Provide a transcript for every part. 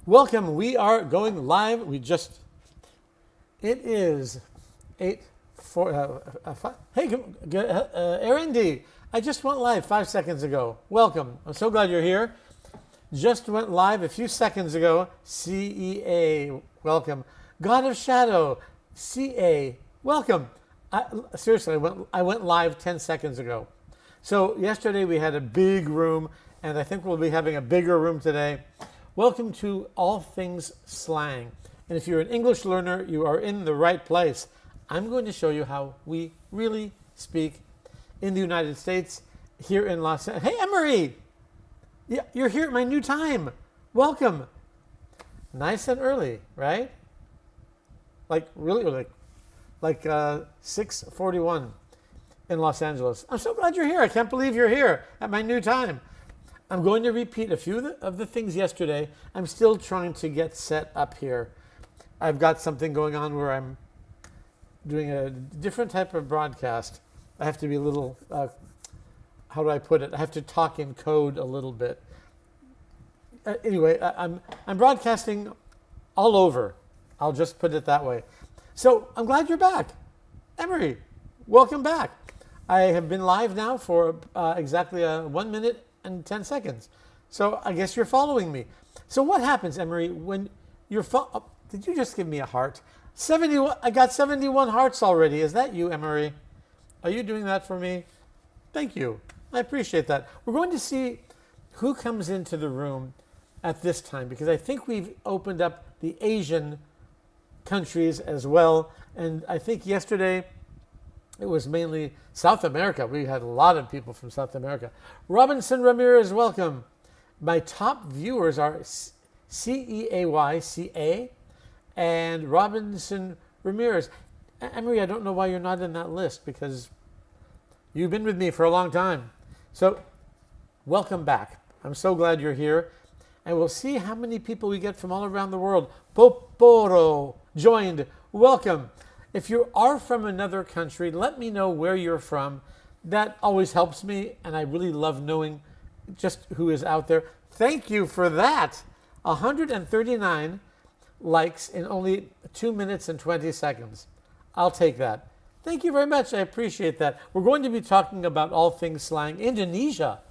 Welcome. We are going live. It is 8:4. Hey, Aaron D. I just went live 5 seconds ago. Welcome. I'm so glad you're here. Just went live a few seconds ago. CEA, welcome. God of Shadow, CA, welcome. Seriously, I went live 10 seconds ago. So yesterday we had a big room, and I think we'll be having a bigger room today. Welcome to All Things Slang. And if you're an English learner, you are in the right place. I'm going to show you how we really speak in the United States, here in Los Angeles. Hey, Emery! Yeah, you're here at my new time. Welcome. Nice and early, right? Like really early. Like 6:41 in Los Angeles. I'm so glad you're here. I can't believe you're here at my new time. I'm going to repeat a few of the things yesterday. I'm still trying to get set up here. I've got something going on where I'm doing a different type of broadcast. I have to be a little, how do I put it? I have to talk in code a little bit. Anyway, I'm broadcasting all over. I'll just put it that way. So I'm glad you're back. Emery, welcome back. I have been live now for exactly 1 minute and 10 seconds. So I guess you're following me. So what happens, Emery, when you're did you just give me a heart? 71. I got 71 hearts already. Is that you, Emery? Are you doing that for me? Thank you. I appreciate that. We're going to see who comes into the room at this time, because I think we've opened up the Asian countries as well. And I think yesterday it was mainly South America. We had a lot of people from South America. Robinson Ramirez, welcome. My top viewers are CEAYCA and Robinson Ramirez. Emery, I don't know why you're not in that list, because you've been with me for a long time. So welcome back. I'm so glad you're here. And we'll see how many people we get from all around the world. Poporo joined. Welcome. If you are from another country, let me know where you're from. That always helps me, and I really love knowing just who is out there. Thank you for that. 139 likes in only 2 minutes and 20 seconds. I'll take that. Thank you very much. I appreciate that. We're going to be talking about all things slang. Indonesia.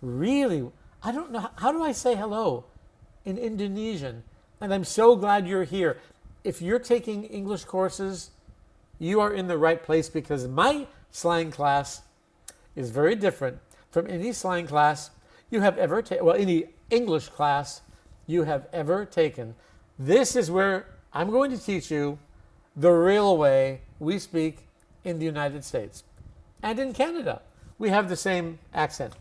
Really? I don't know. How do I say hello in Indonesian? And I'm so glad you're here. If you're taking English courses, you are in the right place, because my slang class is very different from any slang class you have ever taken, well, any English class you have ever taken. This is where I'm going to teach you the real way we speak in the United States. And in Canada, we have the same accent.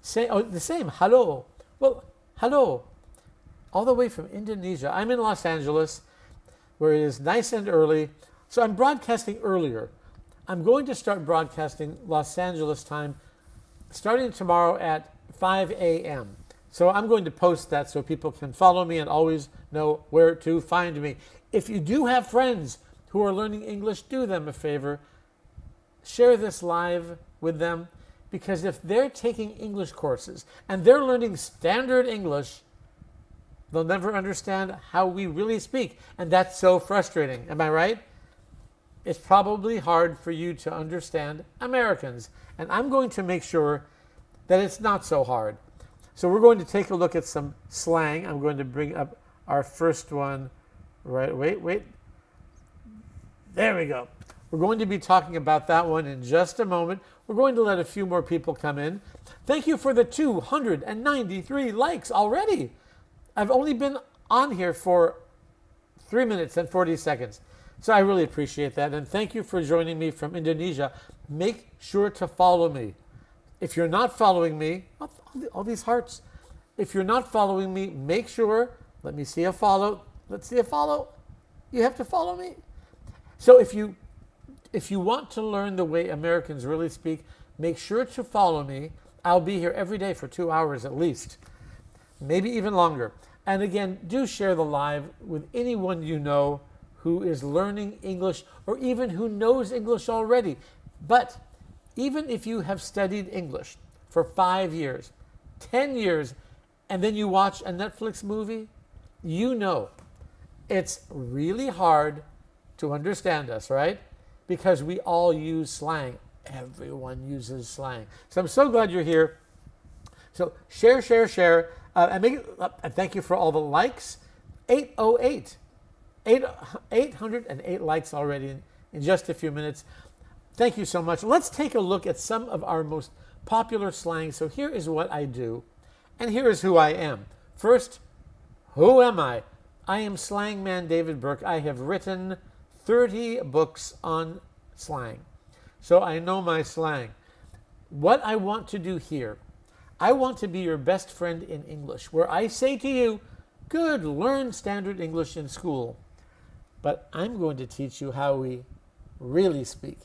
The same, hello. Well, hello. All the way from Indonesia. I'm in Los Angeles, where it is nice and early. So I'm broadcasting earlier. I'm going to start broadcasting Los Angeles time starting tomorrow at 5 a.m. So I'm going to post that so people can follow me and always know where to find me. If you do have friends who are learning English, do them a favor. Share this live with them, because if they're taking English courses and they're learning standard English, they'll never understand how we really speak. And that's so frustrating. Am I right? It's probably hard for you to understand Americans. And I'm going to make sure that it's not so hard. So we're going to take a look at some slang. I'm going to bring up our first one. Right, wait. There we go. We're going to be talking about that one in just a moment. We're going to let a few more people come in. Thank you for the 293 likes already. I've only been on here for 3 minutes and 40 seconds. So I really appreciate that. And thank you for joining me from Indonesia. Make sure to follow me. If you're not following me, all these hearts. If you're not following me, make sure, let me see a follow. Let's see a follow. You have to follow me. So if you want to learn the way Americans really speak, make sure to follow me. I'll be here every day for 2 hours at least, maybe even longer. And again, do share the live with anyone you know who is learning English, or even who knows English already. But even if you have studied English for 5 years, 10 years, and then you watch a Netflix movie, you know it's really hard to understand us, right? Because we all use slang. Everyone uses slang. So I'm so glad you're here. So share, share, share. And thank you for all the likes. 808. 808 likes already in just a few minutes. Thank you so much. Let's take a look at some of our most popular slang. So here is what I do, and here is who I am. First, who am I? I am Slangman David Burke. I have written 30 books on slang. So I know my slang. What I want to do here, I want to be your best friend in English, where I say to you, good, learn standard English in school. But I'm going to teach you how we really speak.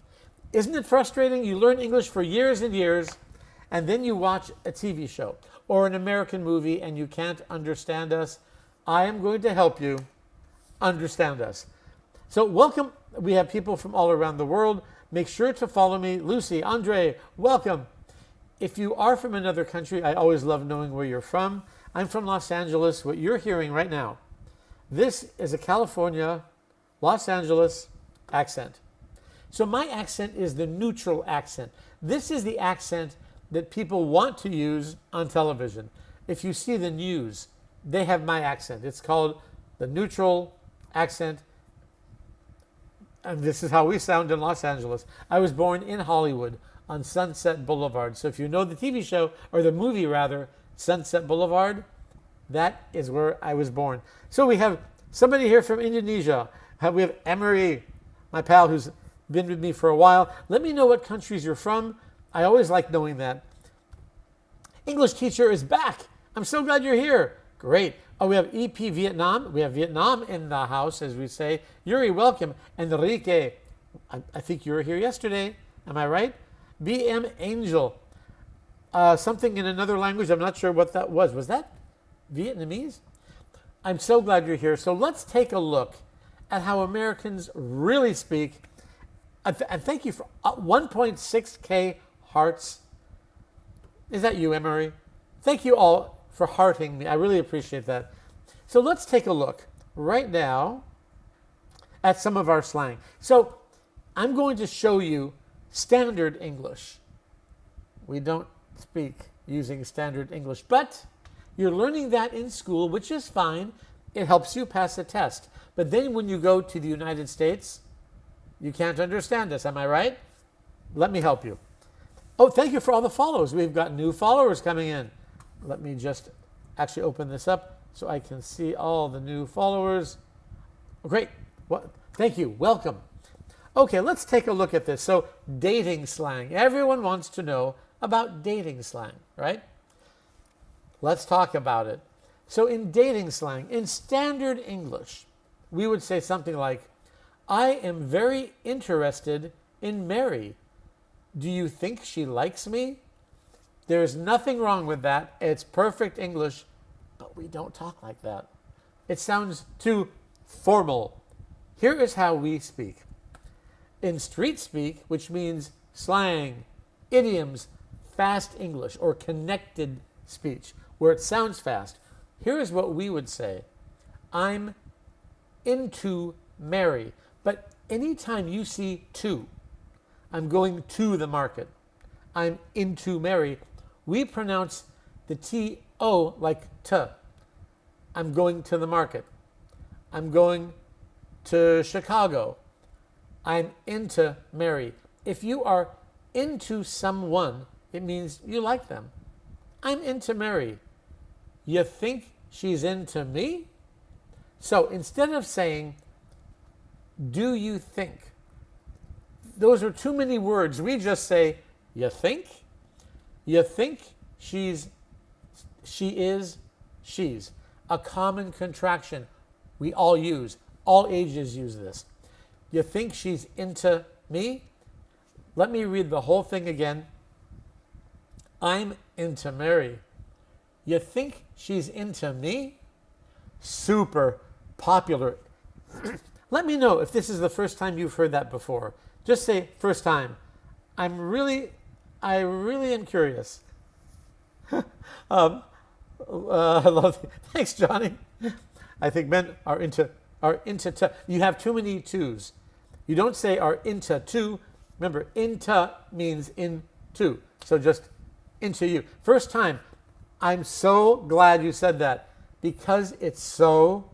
Isn't it frustrating? You learn English for years and years, and then you watch a TV show or an American movie and you can't understand us. I am going to help you understand us. So welcome. We have people from all around the world. Make sure to follow me. Lucy, Andre, welcome. If you are from another country, I always love knowing where you're from. I'm from Los Angeles. What you're hearing right now, this is a California, Los Angeles accent. So my accent is the neutral accent. This is the accent that people want to use on television. If you see the news, they have my accent. It's called the neutral accent. And this is how we sound in Los Angeles. I was born in Hollywood on Sunset Boulevard. So if you know the TV show, or the movie rather, Sunset Boulevard, that is where I was born. So we have somebody here from Indonesia. We have Emery, my pal who's been with me for a while. Let me know what countries you're from. I always like knowing that. English teacher is back. I'm so glad you're here. Great. Oh, we have EP Vietnam. We have Vietnam in the house, as we say. Yuri, welcome. Enrique, I think you were here yesterday. Am I right? BM Angel. Something in another language. I'm not sure what that was. Was that Vietnamese? I'm so glad you're here. So let's take a look at how Americans really speak. And thank you for 1.6K hearts. Is that you, Emery? Thank you all for hearting me. I really appreciate that. So let's take a look right now at some of our slang. So I'm going to show you standard English. We don't speak using standard English, but you're learning that in school, which is fine. It helps you pass a test. But then when you go to the United States, you can't understand us. Am I right? Let me help you. Oh, thank you for all the follows. We've got new followers coming in. Let me just actually open this up so I can see all the new followers. Great. Well, thank you. Welcome. Okay, let's take a look at this. So, dating slang. Everyone wants to know about dating slang, right? Let's talk about it. So, in dating slang, in standard English, we would say something like, I am very interested in Mary. Do you think she likes me? There's nothing wrong with that. It's perfect English, but we don't talk like that. It sounds too formal. Here is how we speak. In street speak, which means slang, idioms, fast English, or connected speech, where it sounds fast, here is what we would say. I'm into Mary. But anytime you see to, I'm going to the market, I'm into Mary, we pronounce the T-O like T. I'm going to the market. I'm going to Chicago. I'm into Mary. If you are into someone, it means you like them. I'm into Mary. You think she's into me? So instead of saying, do you think? Those are too many words. We just say, you think? You think she is, she's. A common contraction we all use. All ages use this. You think she's into me? Let me read the whole thing again. I'm into Mary. You think she's into me? Super popular. Let me know if this is the first time you've heard that before. Just say first time. I really am curious. I love it. Thanks, Johnny. I think men are into you have too many twos. You don't say are into two. Remember, into means into. So just into you. First time, I'm so glad you said that because it's so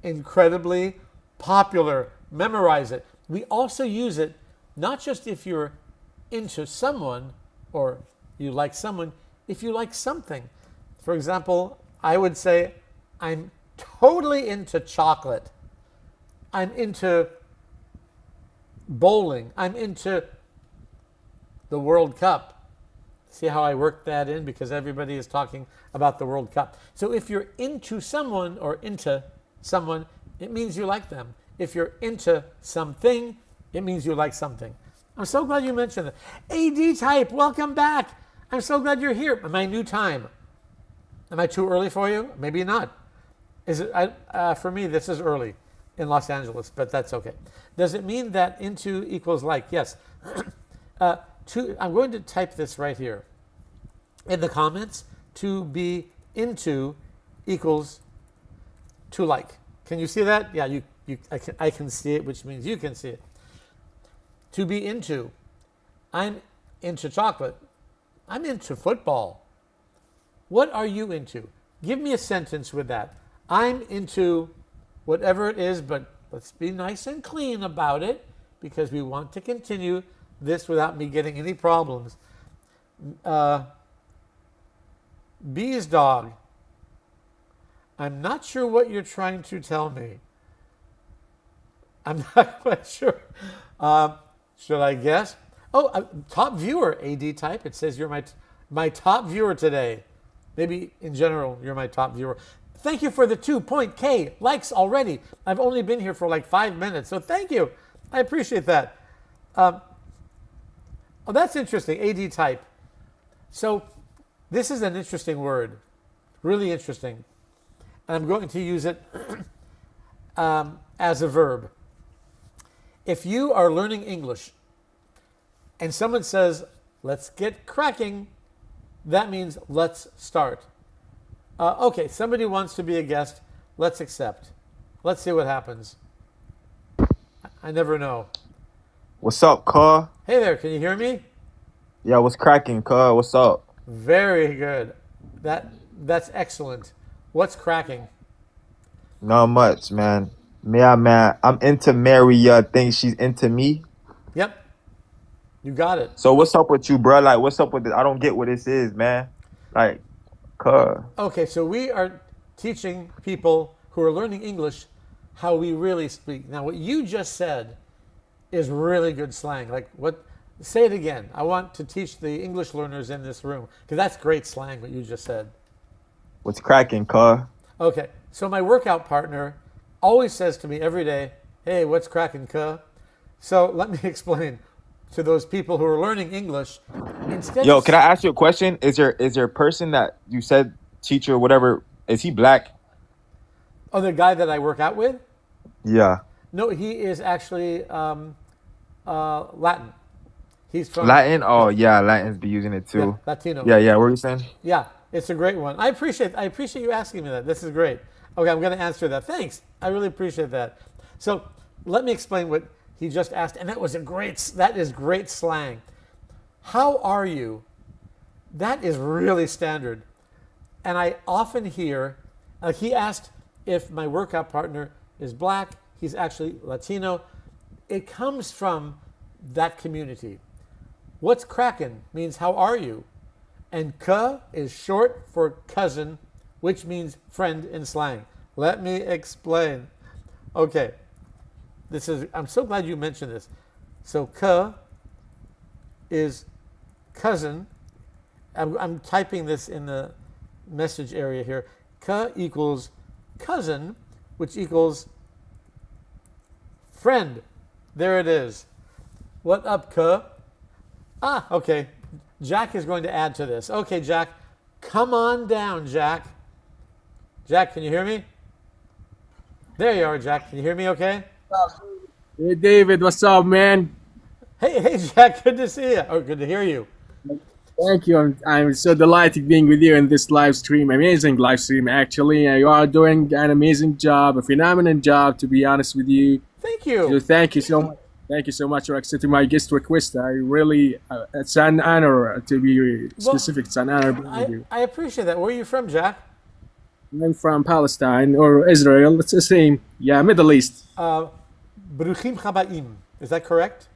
incredibly popular. Memorize it. We also use it not just if you're into someone or you like someone, if you like something. For example, I would say, I'm totally into chocolate. I'm into bowling. I'm into the World Cup. See how I worked that in? Because everybody is talking about the World Cup. So if you're into someone or into someone, it means you like them. If you're into something, it means you like something. I'm so glad you mentioned that. AD type, welcome back. I'm so glad you're here. My new time. Am I too early for you? Maybe not. Is it? For me, this is early in Los Angeles, but that's okay. Does it mean that into equals like? Yes. I'm going to type this right here in the comments. To be into equals to like. Can you see that? Yeah, I can see it, which means you can see it. To be into. I'm into chocolate. I'm into football. What are you into? Give me a sentence with that. I'm into whatever it is, but let's be nice and clean about it because we want to continue this without me getting any problems. Bee's dog. I'm not sure what you're trying to tell me. I'm not quite sure. Should I guess? Oh, top viewer, AD type. It says you're my top viewer today. Maybe in general, you're my top viewer. Thank you for the 2.K likes already. I've only been here for like 5 minutes, so thank you. I appreciate that. Oh, that's interesting, AD type. So this is an interesting word, really interesting. And I'm going to use it as a verb. If you are learning English and someone says, let's get cracking, that means let's start. Okay, somebody wants to be a guest. Let's accept. Let's see what happens. I never know. What's up, Carl? Hey there, can you hear me? Yeah, what's cracking, Carl? What's up? Very good. That's excellent. What's cracking? Not much, man. Yeah, man. I'm into Mary. Think she's into me. Yep, you got it. So what's up with you, bro? Like, what's up with this? I don't get what this is, man. Like, Carl. Okay, so we are teaching people who are learning English how we really speak. Now, what you just said is really good slang. Like, what? Say it again. I want to teach the English learners in this room because that's great slang. What you just said. What's cracking, Carl? Okay, so my workout partner always says to me every day, "Hey, what's cracking, cuh?" So let me explain to those people who are learning English. Instead, Yo, can I ask you a question? Is there a person that you said teacher whatever? Is he black? oh, the guy that I work out with? Yeah. No, he is actually Latin. He's from Latin? Oh yeah, Latins be using it yeah, too. Latino. Yeah, yeah. What are you saying? Yeah, it's a great one. I appreciate you asking me that. This is great. Okay, I'm going to answer that. Thanks. I really appreciate that. So let me explain what he just asked, and that is great slang. How are you? That is really standard. And I often hear, he asked if my workout partner is black. He's actually Latino. It comes from that community. What's crackin' means how are you? And "ka" is short for cousin, which means friend in slang. Let me explain. Okay, I'm so glad you mentioned this. So "ka" is cousin. I'm typing this in the message area here. "Ka" equals cousin, which equals friend. There it is. What up, "ka"? Ah, okay. Jack is going to add to this. Okay, Jack, come on down, Jack. Jack, can you hear me? There you are, Jack. Can you hear me okay? Hey David, what's up, man? Hey, Jack, good to see you. Or good to hear you. Thank you. I'm so delighted being with you in this live stream. Amazing live stream, actually. You are doing an amazing job, a phenomenal job, to be honest with you. Thank So you. thank you so much. Thank you so much for accepting my guest request. I really, it's an honor to be Well, specific. It's an honor being with you. I appreciate that. Where are you from, Jack? I'm from Palestine or Israel. It's the same. Yeah, Middle East. Bruchim Chabaim. Is that correct?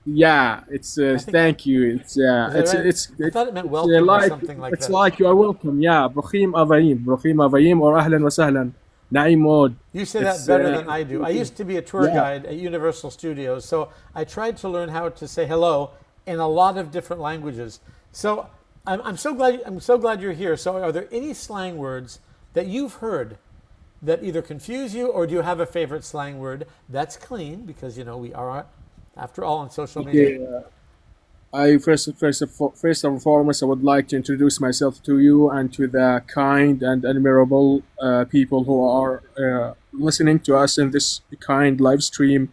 Yeah, it's I think, thank you. It's is that right? I thought it meant welcome or like something like it's that. like you are welcome. Yeah, Brukhim Avayim or Ahlan wa Sahlan. Naim Mod. You say that It's better than I do. I used to be a tour yeah. guide at Universal Studios, so I tried to learn how to say hello in a lot of different languages. So I'm so glad you're here. So are there any slang words that you've heard that either confuse you, or do you have a favorite slang word that's clean, because we are, after all, on social media? Yeah. I first and foremost, I would like to introduce myself to you and to the kind and admirable people who are listening to us in this kind live stream.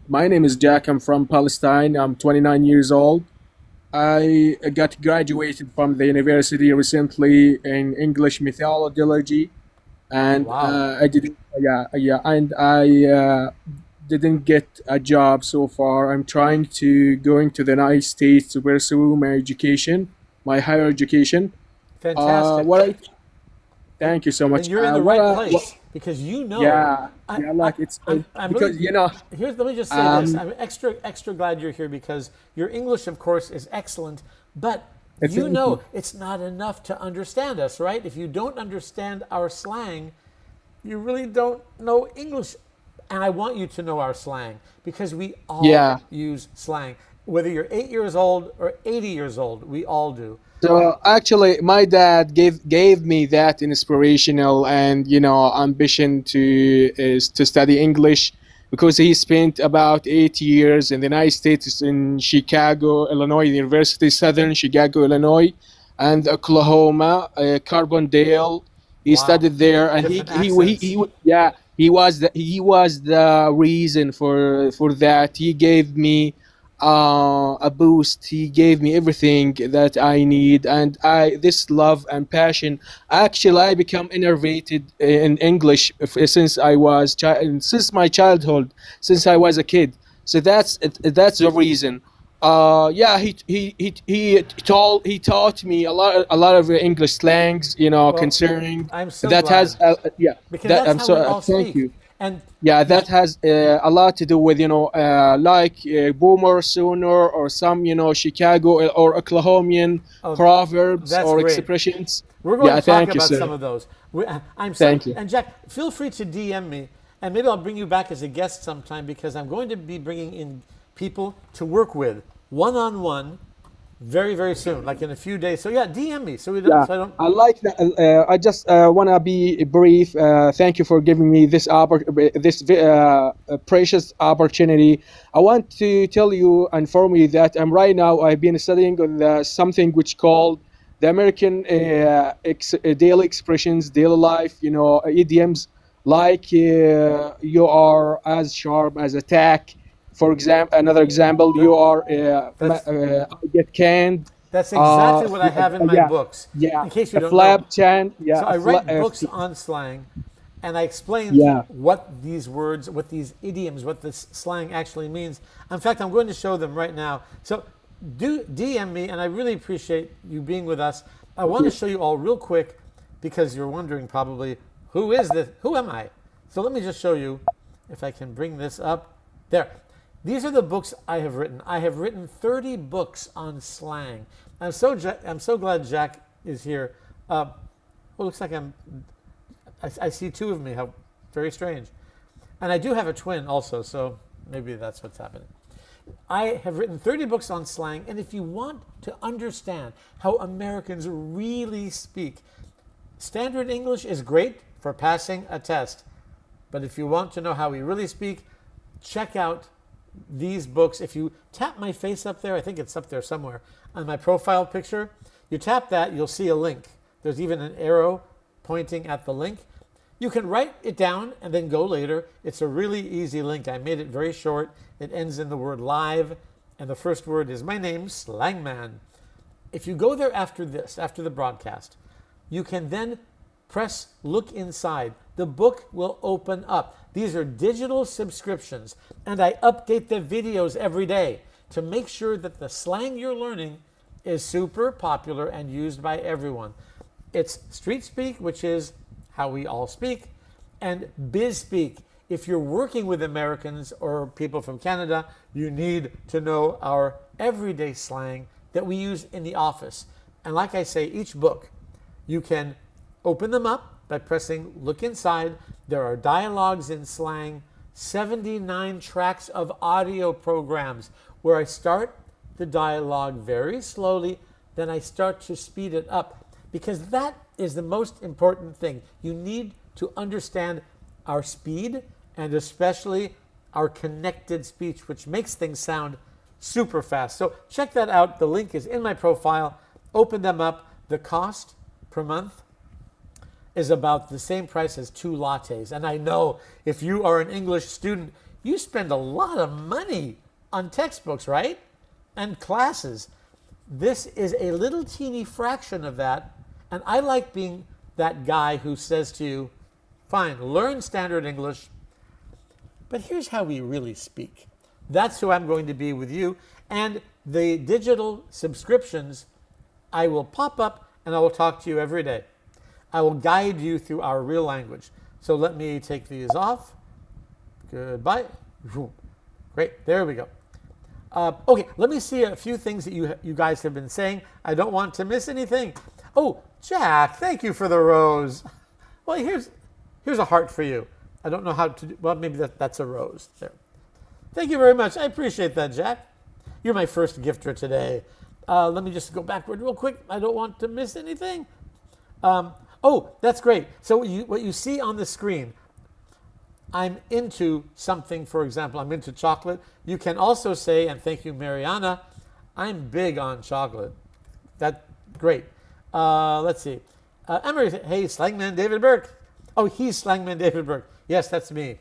My name is Jack. I'm from Palestine. I'm 29 years old. I got graduated from the university recently in English methodology, and Wow. I didn't. Yeah, and I didn't get a job so far. I'm trying to going to the United States to pursue my education, my higher education. Fantastic. What I thank you so Then much. you're in the right place, because Yeah, I, yeah, I like it's I'm because really here's let me just say this. um I'm extra glad you're here, because your English, of course, is excellent, but thank you. it's not enough to understand us, right? If you don't understand our slang, you really don't know English. And I want you to know our slang, because we all Yeah. use slang. Whether you're 8 years old or 80 years old, we all do. So actually, my dad gave me that inspirational and ambition to study English because he spent about 8 years in the United States in Chicago, Illinois, University Southern Chicago, Illinois, and Oklahoma, Carbondale. He Wow. studied there, and Different accents. yeah, he was the reason for that. He gave me a boost. He gave me everything that I need, and I this love and passion. Actually, I become innervated in English since since my childhood, since I was a kid. So that's the reason. Yeah, he taught me a lot of English slangs, Well, concerning I'm so that has glad, yeah because that that's I'm how so we all thank speak. you. And Yeah, that has a lot to do with like boomer sooner or some Chicago or Oklahomian oh, proverbs that's or great. expressions. We're going Yeah, to talk thank you, about sir. some of those. I'm so, Thank you. and Jack, feel free to DM me, and maybe I'll bring you back as a guest sometime, because I'm going to be bringing in people to work with one on one very, very soon, like in a few days. So yeah, DM me, Yeah, so I don't. I like that. I just want to be brief. Thank you for giving me this precious opportunity. I want to tell you, inform you that I've been studying on something which called the American daily expressions, daily life, idioms, like you are as sharp as a tack. For example, another example, you are That's I get canned. that's exactly what I have in my Yeah, books. yeah. In case you A don't know, flap chan, yeah, so a I write flap, books on slang, and I explain yeah. what these words, what these idioms, what this slang actually means. In fact, I'm going to show them right now. So do DM me, and I really appreciate you being with us. I want to show you all real quick, because you're wondering probably, who is this? Who am I? So let me just show you, if I can bring this up. There. These are the books I have written. I have written 30 books on slang. I'm so glad Jack is here. Well, looks like I see two of me. How very strange. And I do have a twin also, so maybe that's what's happening. I have written 30 books on slang, and if you want to understand how Americans really speak, standard English is great for passing a test. But if you want to know how we really speak, check out these books. If you tap my face up there, I think it's up there somewhere on my profile picture, you tap that, you'll see a link. There's even an arrow pointing at the link. You can write it down and then go later. It's a really easy link. I made it very short. It ends in the word live, and the first word is my name, Slangman. if you go there after this, after the broadcast, you can then press look inside. The book will open up. These are digital subscriptions, and I update the videos every day to make sure that the slang you're learning is super popular and used by everyone. It's street speak, which is how we all speak, and biz speak. If you're working with Americans or people from Canada, you need to know our everyday slang that we use in the office. And like I say, each book, you can open them up by pressing look inside. There are dialogues in slang, 79 tracks of audio programs where I start the dialogue very slowly, then I start to speed it up, because that is the most important thing. You need to understand our speed and especially our connected speech, which makes things sound super fast. So check that out. The link is in my profile. Open them up. The cost per month is about the same price as 2 lattes. And I know if you are an English student, you spend a lot of money on textbooks, right? And classes. This is a little teeny fraction of that. And I like being that guy who says to you, fine, learn standard English, but here's how we really speak. That's who I'm going to be with you. And the digital subscriptions, I will pop up and I will talk to you every day. I will guide you through our real language. So let me take these off. Goodbye. Great, there we go. Okay, let me see a few things that you guys have been saying. I don't want to miss anything. Oh, Jack, thank you for the rose. Well, here's a heart for you. I don't know how to do, well, maybe that's a rose. There. Thank you very much. I appreciate that, Jack. You're my first gifter today. Let me just go backward real quick. I don't want to miss anything. Oh, that's great. So what you see on the screen, I'm into something, for example, I'm into chocolate. You can also say, and thank you, Mariana, I'm big on chocolate. That's great. Let's see. Emery, hey, Slangman David Burke. Oh, he's Slangman David Burke. Yes, that's me.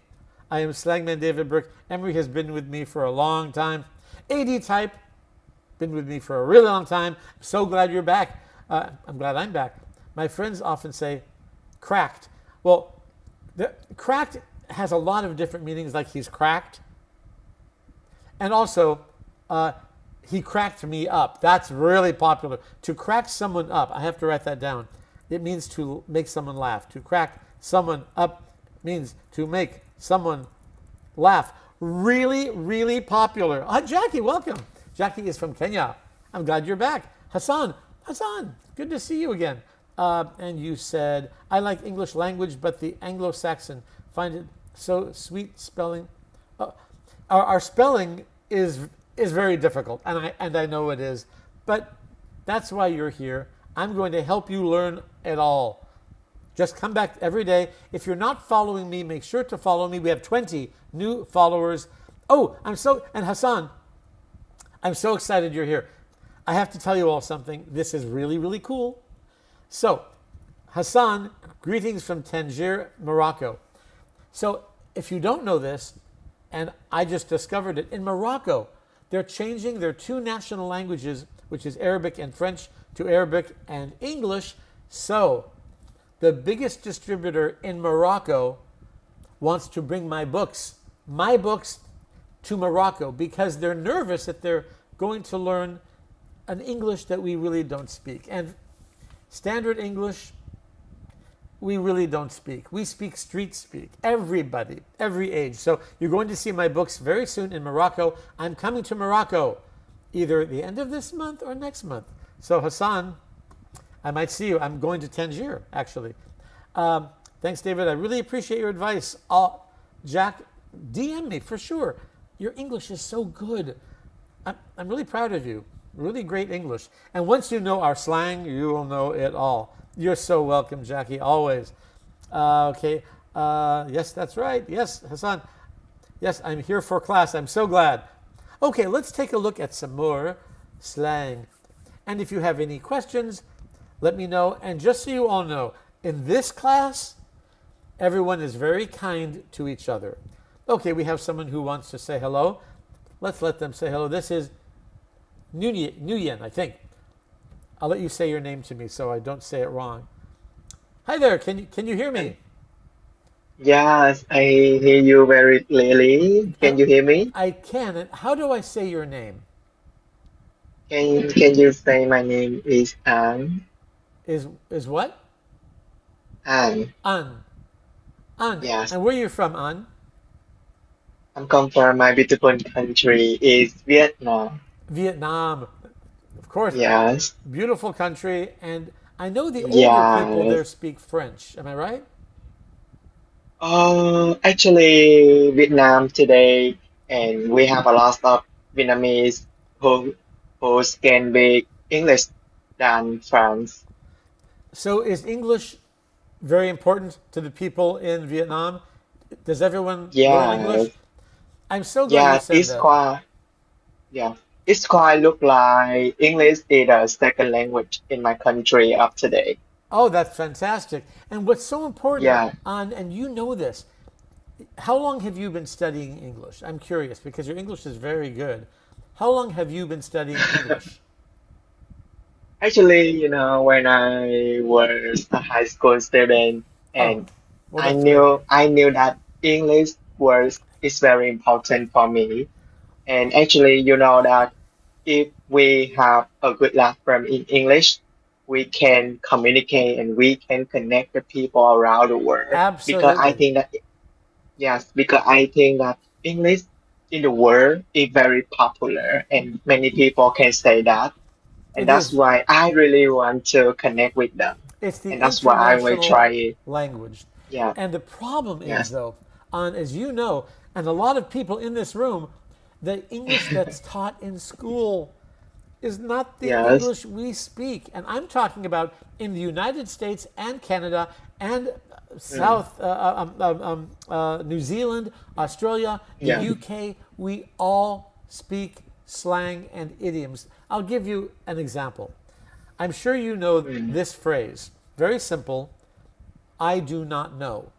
I am Slangman David Burke. Emery has been with me for a long time. AD type, been with me for a really long time. I'm so glad you're back. I'm glad I'm back. My friends often say, cracked. Well, cracked has a lot of different meanings, like he's cracked. And also, he cracked me up. That's really popular. To crack someone up, I have to write that down. It means to make someone laugh. To crack someone up means to make someone laugh. Really, really popular. Jackie, welcome. Jackie is from Kenya. I'm glad you're back. Hassan, good to see you again. And you said, I like English language, but the Anglo-Saxon find it so sweet spelling. Our spelling is very difficult, and I know it is, but that's why you're here. I'm going to help you learn it all. Just come back every day. If you're not following me, make sure to follow me. We have 20 new followers. Oh, and Hassan, I'm so excited you're here. I have to tell you all something. This is really, really cool. So, Hassan, greetings from Tangier, Morocco. So, if you don't know this, and I just discovered it, in Morocco, they're changing their 2 national languages, which is Arabic and French, to Arabic and English. So, the biggest distributor in Morocco wants to bring my books to Morocco because they're nervous that they're going to learn an English that we really don't speak. And standard English, we really don't speak. We speak street speak. Everybody, every age. So you're going to see my books very soon in Morocco. I'm coming to Morocco either at the end of this month or next month. So Hassan, I might see you. I'm going to Tangier, actually. Thanks, David. I really appreciate your advice. Jack, DM me for sure. Your English is so good. I'm really proud of you. Really great English. And once you know our slang, you will know it all. You're so welcome, Jackie, always. Okay. Yes, that's right. Yes, Hassan. Yes, I'm here for class. I'm so glad. Okay, let's take a look at some more slang. And if you have any questions, let me know. And just so you all know, in this class, everyone is very kind to each other. Okay, we have someone who wants to say hello. Let's let them say hello. This is Nguyen, I think. I'll let you say your name to me so I don't say it wrong. Hi there. Can you hear me? Yes, I hear you very clearly. Uh, Can you hear me? I can. And how do I say your name? Can you say my name is An? Is what? An. An. An. Yes, And where are you from, An? I'm come from my beautiful country is Vietnam. Vietnam. Of course. Yes, Beautiful country. And I know the older people there yes. speak French. Am I right? Actually, Vietnam today, and we have a lot of Vietnamese who who can speak English than France. So is English very important to the people in Vietnam? Does everyone learn Yes, English? I'm so glad you yes, said that. yeah, it's quite look like English is a second language in my country of today. Oh, that's fantastic. And what's so important Yeah, on, and you know this, how long have you been studying English? I'm curious because your English is very good. How long have you been studying English? actually, when I was a high school student, Oh, and well, I that's great. knew I knew that English was is very important for me. And actually, you know that if we have a good platform in English, we can communicate and we can connect with people around the world. Because I Absolutely. think that Yes, because I think that English in the world is very popular and many people can say that. And It that's is. why I really want to connect with them. It's the And that's why I will international try it. language. Yeah, And the problem is, yes, though, on as you know, and a lot of people in this room, the English that's taught in school is not the yes, English we speak. And I'm talking about in the United States and Canada and mm, New Zealand, Australia, the yeah, UK. We all speak slang and idioms. I'll give you an example. I'm sure you know mm, this phrase. Very simple. I do not know.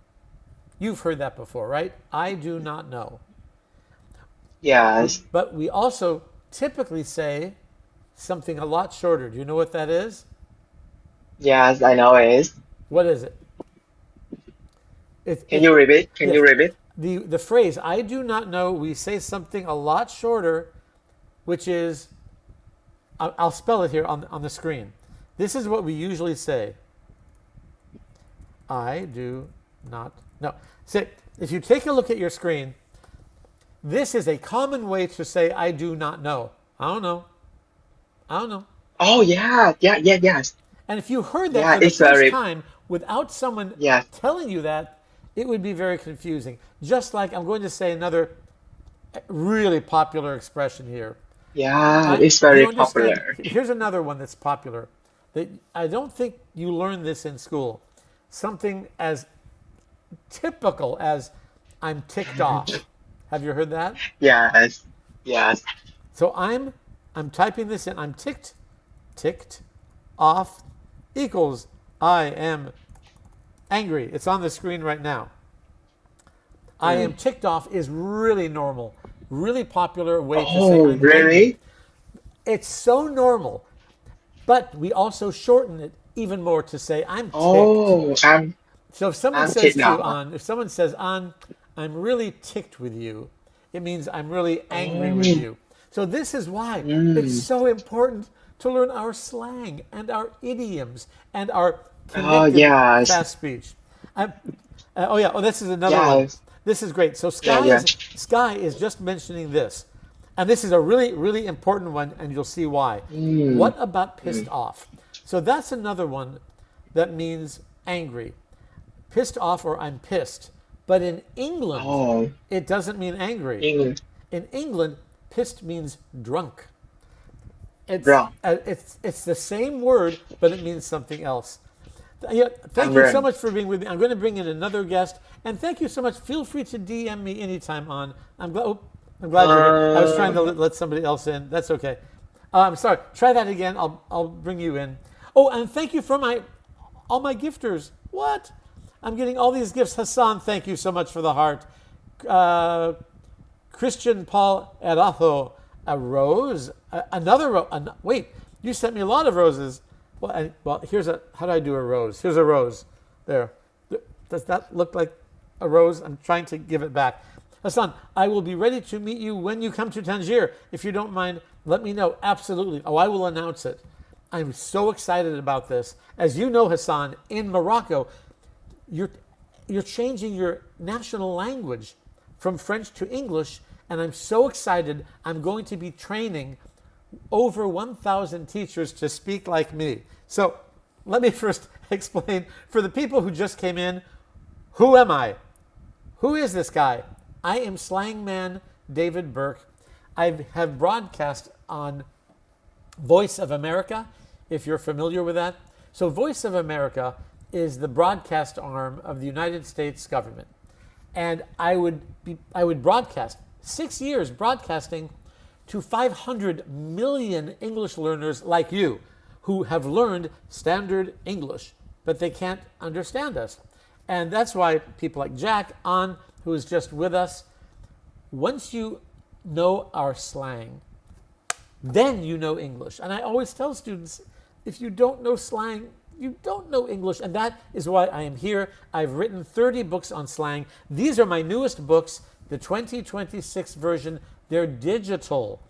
You've heard that before, right? I do not know. yes, But we also typically say something a lot shorter. Do you know what that is? yes, I know it. What is it? Can It's you repeat? Can you yes. repeat? The phrase I do not know, we say something a lot shorter, which is I'll spell it here on the screen. This is what we usually say. I do not know. So if you take a look at your screen, this is a common way to say I do not know. I don't know. I don't know. Oh, yeah, yeah, yeah, yes. And if you heard that Yeah, for the it's first very, time without someone yes, telling you that, it would be very confusing. Just like I'm going to say another really popular expression here. yeah, it's Do you very understand? popular. Here's another one that's popular. That I don't think you learn this in school. Something as typical as I'm ticked off. Have you heard that? Yes, yes. So I'm typing this in. I'm ticked off equals I am angry. It's on the screen right now. I am Mm. ticked off is really normal, really popular way to say Oh, I'm angry. really? It's so normal, but we also shorten it even more to say I'm ticked. Oh, So if someone I'm says kicked to you, off. on, if someone says, on, I'm really ticked with you, it means I'm really angry with Oh, you. So this is why it's mm. so important to learn our slang and our idioms and our Oh, connected yes, fast speech. I'm, oh yeah, oh this is another one. yes, This is great. So yeah, yeah. Sky is just mentioning this. And this is a really, really important one, and you'll see why. Mm, What about pissed mm. off? So that's another one that means angry. Pissed off or I'm pissed. But in England, Oh, it doesn't mean angry. English, In England, pissed means drunk. bro, It's the same word, but it means something else. Yeah, I'm thank you so wrong. much for being with me. I'm going to bring in another guest, and thank you so much. Feel free to DM me anytime on. I'm glad you're here. I was trying to Uh, let somebody else in. That's okay. I'm sorry. Try that again. I'll bring you in. Oh, and thank you for all my gifters. What? I'm getting all these gifts. Hassan, thank you so much for the heart. Uh, Christian Paul Erazo, a rose, another rose. Wait, you sent me a lot of roses. Well, how do I do a rose? Here's a rose. There. Does that look like a rose? I'm trying to give it back. Hassan, I will be ready to meet you when you come to Tangier. If you don't mind, let me know. Absolutely. Oh, I will announce it. I'm so excited about this. As you know, Hassan, in Morocco, you're changing your national language from French to English, and I'm so excited. I'm going to be training over 1,000 teachers to speak like me. So let me first explain, for the people who just came in, who am I? Who is this guy? I am Slangman David Burke. I have broadcast on Voice of America, if you're familiar with that. So Voice of America is the broadcast arm of the United States government. And I would broadcast 6 years broadcasting to 500 million English learners like you who have learned standard English, but they can't understand us. And that's why people like Jack on, who is just with us, once you know our slang, then you know English. And I always tell students, if you don't know slang, you don't know English. And that is why I am here. I've written 30 books on slang. These are my newest books, the 2026 version. They're digital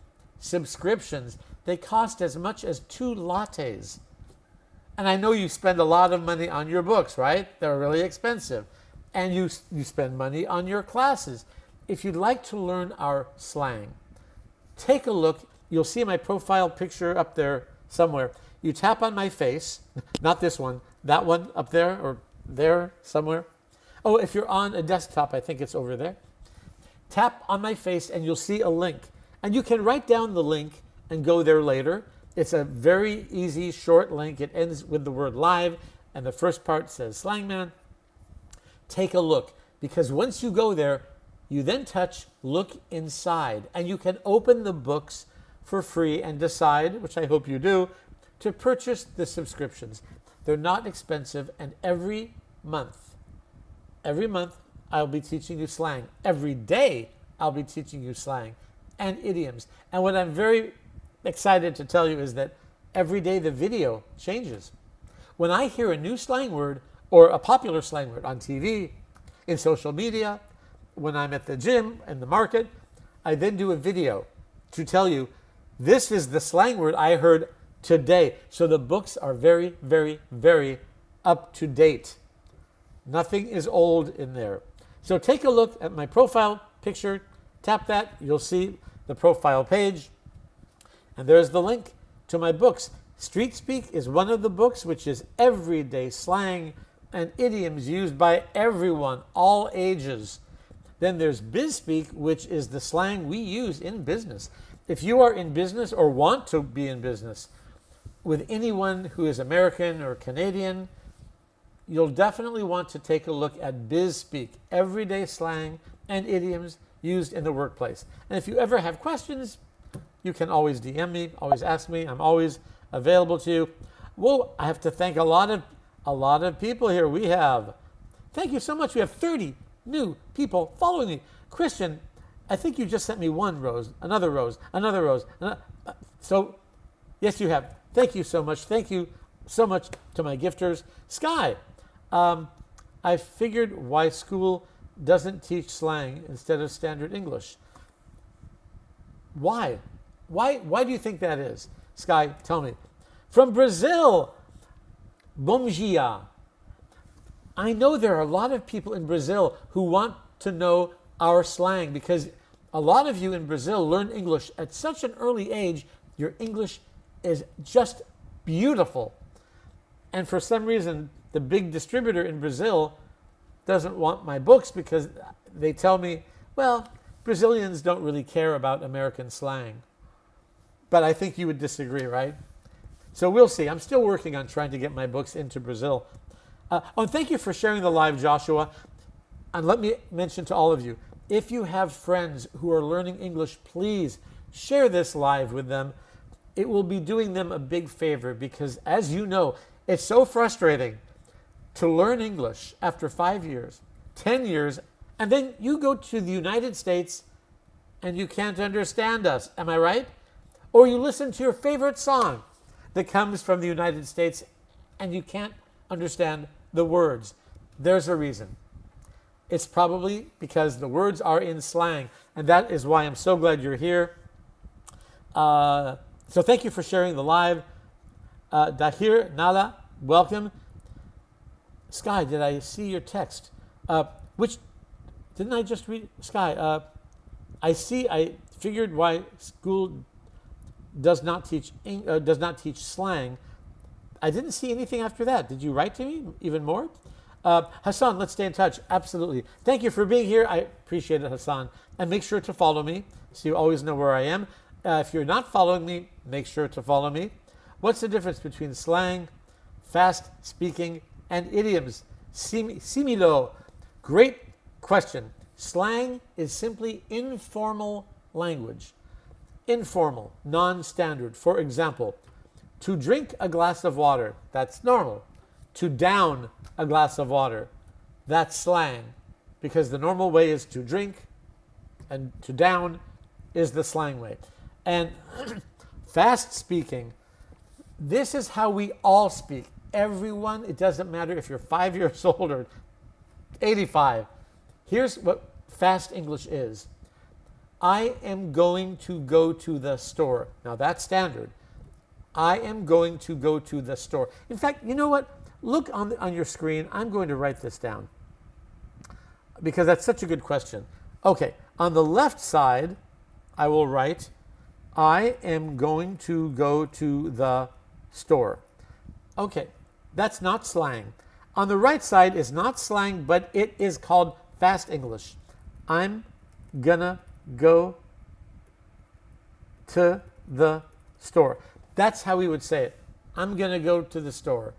subscriptions. They cost as much as 2 lattes. And I know you spend a lot of money on your books, right? They're really expensive. And you spend money on your classes. If you'd like to learn our slang, take a look. You'll see my profile picture up there somewhere. You tap on my face, not this one, that one up there or there somewhere. Oh, if you're on a desktop, I think it's over there. Tap on my face and you'll see a link. And you can write down the link and go there later. It's a very easy, short link. It ends with the word live, and the first part says Slangman. Take a look, because once you go there, you then touch look inside, and you can open the books for free and decide, which I hope you do, to purchase the subscriptions. They're not expensive, and every month, I'll be teaching you slang. Every day, I'll be teaching you slang and idioms. And what I'm very excited to tell you is that every day the video changes. When I hear a new slang word or a popular slang word on TV, in social media, when I'm at the gym and the market, I then do a video to tell you this is the slang word I heard today. So the books are very, very, very up to date. Nothing is old in there. So take a look at my profile picture, tap that, you'll see the profile page. And there's the link to my books. Street Speak is one of the books, which is everyday slang and idioms used by everyone, all ages. Then there's Biz Speak, which is the slang we use in business. If you are in business or want to be in business with anyone who is American or Canadian, you'll definitely want to take a look at Biz Speak, everyday slang and idioms used in the workplace. And if you ever have questions, you can always DM me, always ask me. I'm always available to you. Whoa, I have to thank a lot of people here. Thank you so much. We have 30 new people following me. Christian, I think you just sent me one rose, another rose, another rose. So, yes, you have. Thank you so much. Thank you so much to my gifters. Sky, I figured why school doesn't teach slang instead of standard English. Why? Why do you think that is? Sky, tell me. From Brazil, bom dia. I know there are a lot of people in Brazil who want to know our slang because a lot of you in Brazil learn English at such an early age. Your English is just beautiful. And for some reason, the big distributor in Brazil doesn't want my books because they tell me, well, Brazilians don't really care about American slang. But I think you would disagree, right? So we'll see. I'm still working on trying to get my books into Brazil. And thank you for sharing the live, Joshua. And let me mention to all of you, if you have friends who are learning English, please share this live with them. It will be doing them a big favor because, as you know, it's so frustrating to learn English after 5 years, 10 years, and then you go to the United States and you can't understand us. Am I right? Or you listen to your favorite song. that comes from the United States and you can't understand the words. There's a reason. It's probably because the words are in slang, and that is why I'm so glad you're here. So thank you for sharing the live. Dahir, Nala, welcome. Sky, did I see your text? Which didn't I just read? Sky, I figured why school does not teach slang. I didn't see anything after that. Did you write to me even more? Hassan, let's stay in touch. Absolutely. Thank you for being here. I appreciate it, Hassan. And make sure to follow me so you always know where I am. If you're not following me, make sure to follow me. What's the difference between slang, fast speaking, and idioms? Similo. Great question. Slang is simply informal language. Informal, non-standard. For example, to drink a glass of water, that's normal. To down a glass of water, that's slang. Because the normal way is to drink, and to down is the slang way. And fast speaking, this is how we all speak. Everyone, it doesn't matter if you're 5 years old or 85. Here's what fast English is. I am going to go to the store. Now that's standard. I am going to go to the store. In fact, you know what? Look on your screen. I'm going to write this down because that's such a good question. Okay, on the left side, I will write, I am going to go to the store. Okay, that's not slang. On the right side is not slang, but it is called fast English. I'm gonna go to the store. That's how we would say it. I'm gonna go to the store.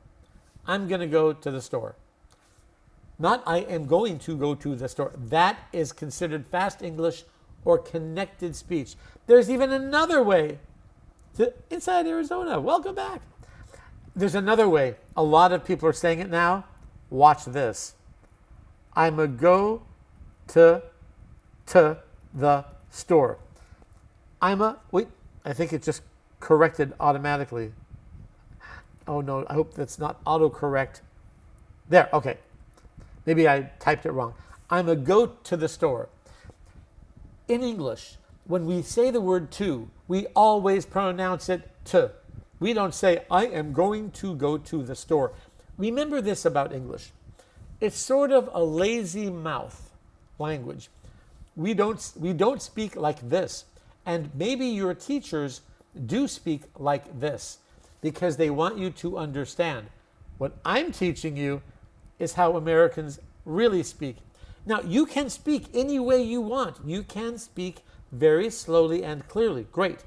I'm gonna go to the store. Not I am going to go to the store. That is considered fast English or connected speech. There's even another way to Inside Arizona. Welcome back. There's another way. A lot of people are saying it now. Watch this. I'm a go to the store. Wait, I think it just corrected automatically. Oh no, I hope that's not autocorrect. There, okay. Maybe I typed it wrong. I'm a go to the store. In English, when we say the word to, we always pronounce it to. We don't say, I am going to go to the store. Remember this about English. It's sort of a lazy mouth language. We don't speak like this. And maybe your teachers do speak like this because they want you to understand. What I'm teaching you is how Americans really speak. Now, you can speak any way you want. You can speak very slowly and clearly. Great.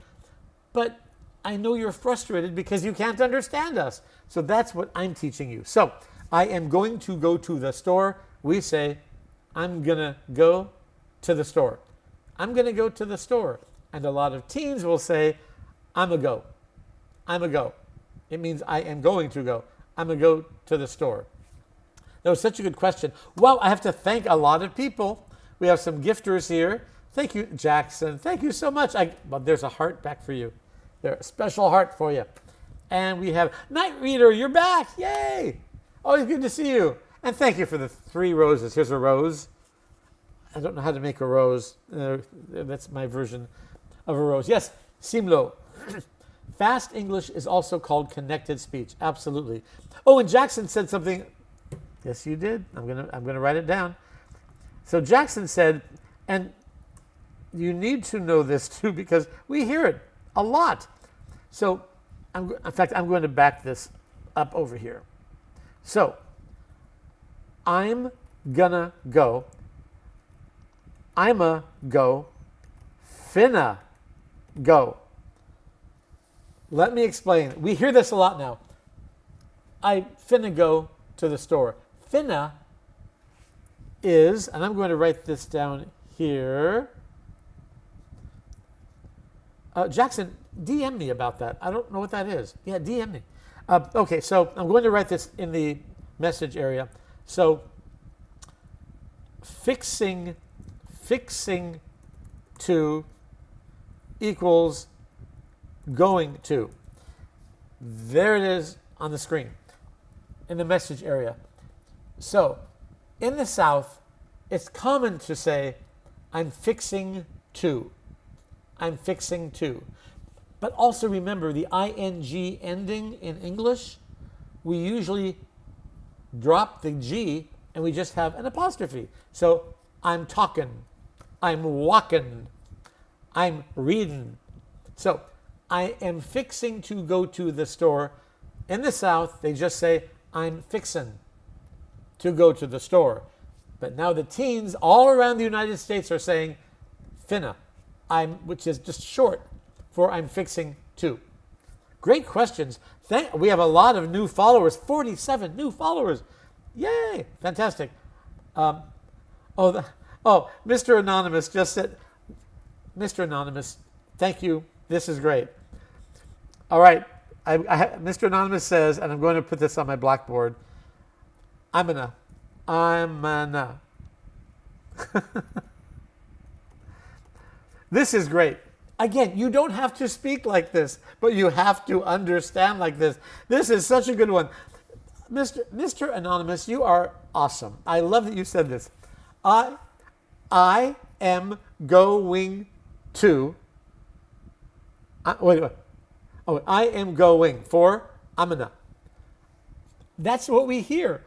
But I know you're frustrated because you can't understand us. So that's what I'm teaching you. So I am going to go to the store. We say, I'm going to go to the store. I'm going to go to the store. And a lot of teens will say, I'm a go. I'm a go. It means I am going to go. I'm going to go to the store. That was such a good question. Well, I have to thank a lot of people. We have some gifters here. Thank you, Jackson. Thank you so much. Well, there's a heart back for you. There's a special heart for you. And we have Night Reader. You're back. Yay. Always good to see you. And thank you for the 3 roses. Here's a rose. I don't know how to make a rose. That's my version of a rose. Yes, Simlo. Fast English is also called connected speech. Absolutely. Oh, and Jackson said something. Yes, you did. I'm gonna write it down. So Jackson said, and you need to know this too because we hear it a lot. So, in fact, I'm going to back this up over here. So, I'm gonna go. I'm a go. Finna go. Let me explain. We hear this a lot now. I finna go to the store. Finna is, and I'm going to write this down here. Jackson, DM me about that. I don't know what that is. Yeah, DM me. Okay, so I'm going to write this in the message area. So, fixing to equals going to. There it is on the screen in the message area. So, in the South, it's common to say, I'm fixing to. I'm fixing to. But also remember the ing ending in English, we usually drop the G and we just have an apostrophe. So, I'm talking, I'm walking, I'm reading. So, I am fixing to go to the store. In the South, they just say, I'm fixin' to go to the store. But now the teens all around the United States are saying finna, which is just short for I'm fixing to. Great questions. We have a lot of new followers, 47 new followers. Yay, fantastic. Mr. Anonymous just said, Mr. Anonymous, thank you. This is great. All right. Mr. Anonymous says, and I'm going to put this on my blackboard, I'm gonna. This is great. Again, you don't have to speak like this, but you have to understand like this. This is such a good one. Mr. Anonymous, you are awesome. I love that you said this. I am going to. I am going for I'm gonna. That's what we hear.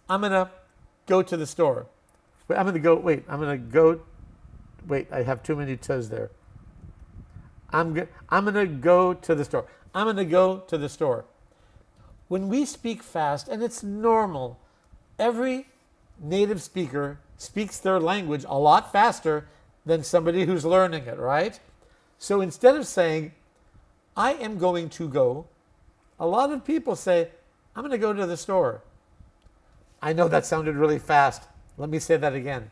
I'm gonna go to the store. I have too many toes there. I'm gonna go to the store. I'm gonna go to the store. When we speak fast, and it's normal, every native speaker speaks their language a lot faster than somebody who's learning it, right? So instead of saying, I am going to go, a lot of people say, I'm going to go to the store. I know that sounded really fast. Let me say that again.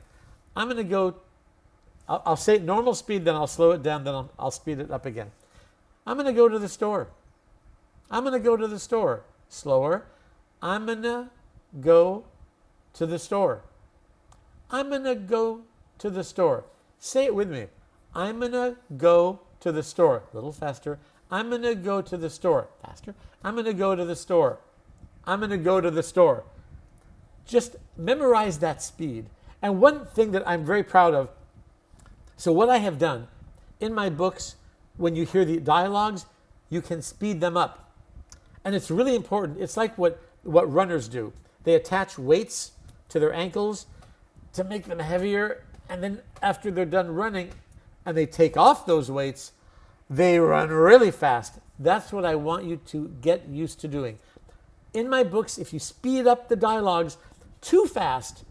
I'm going to go, I'll say it normal speed, then I'll slow it down, then I'll speed it up again. I'm going to go to the store. I'm going to go to the store. Slower. I'm going to go to the store. I'm going to go to the store. Say it with me. I'm going to go to the store. A little faster. I'm going to go to the store. Faster. I'm going to go to the store. I'm going to go to the store. Just memorize that speed. And one thing that I'm very proud of, so what I have done in my books, when you hear the dialogues, you can speed them up. And it's really important. It's like what runners do. They attach weights to their ankles to make them heavier. And then after they're done running and they take off those weights, they run really fast. That's what I want you to get used to doing. In my books, if you speed up the dialogues too fast,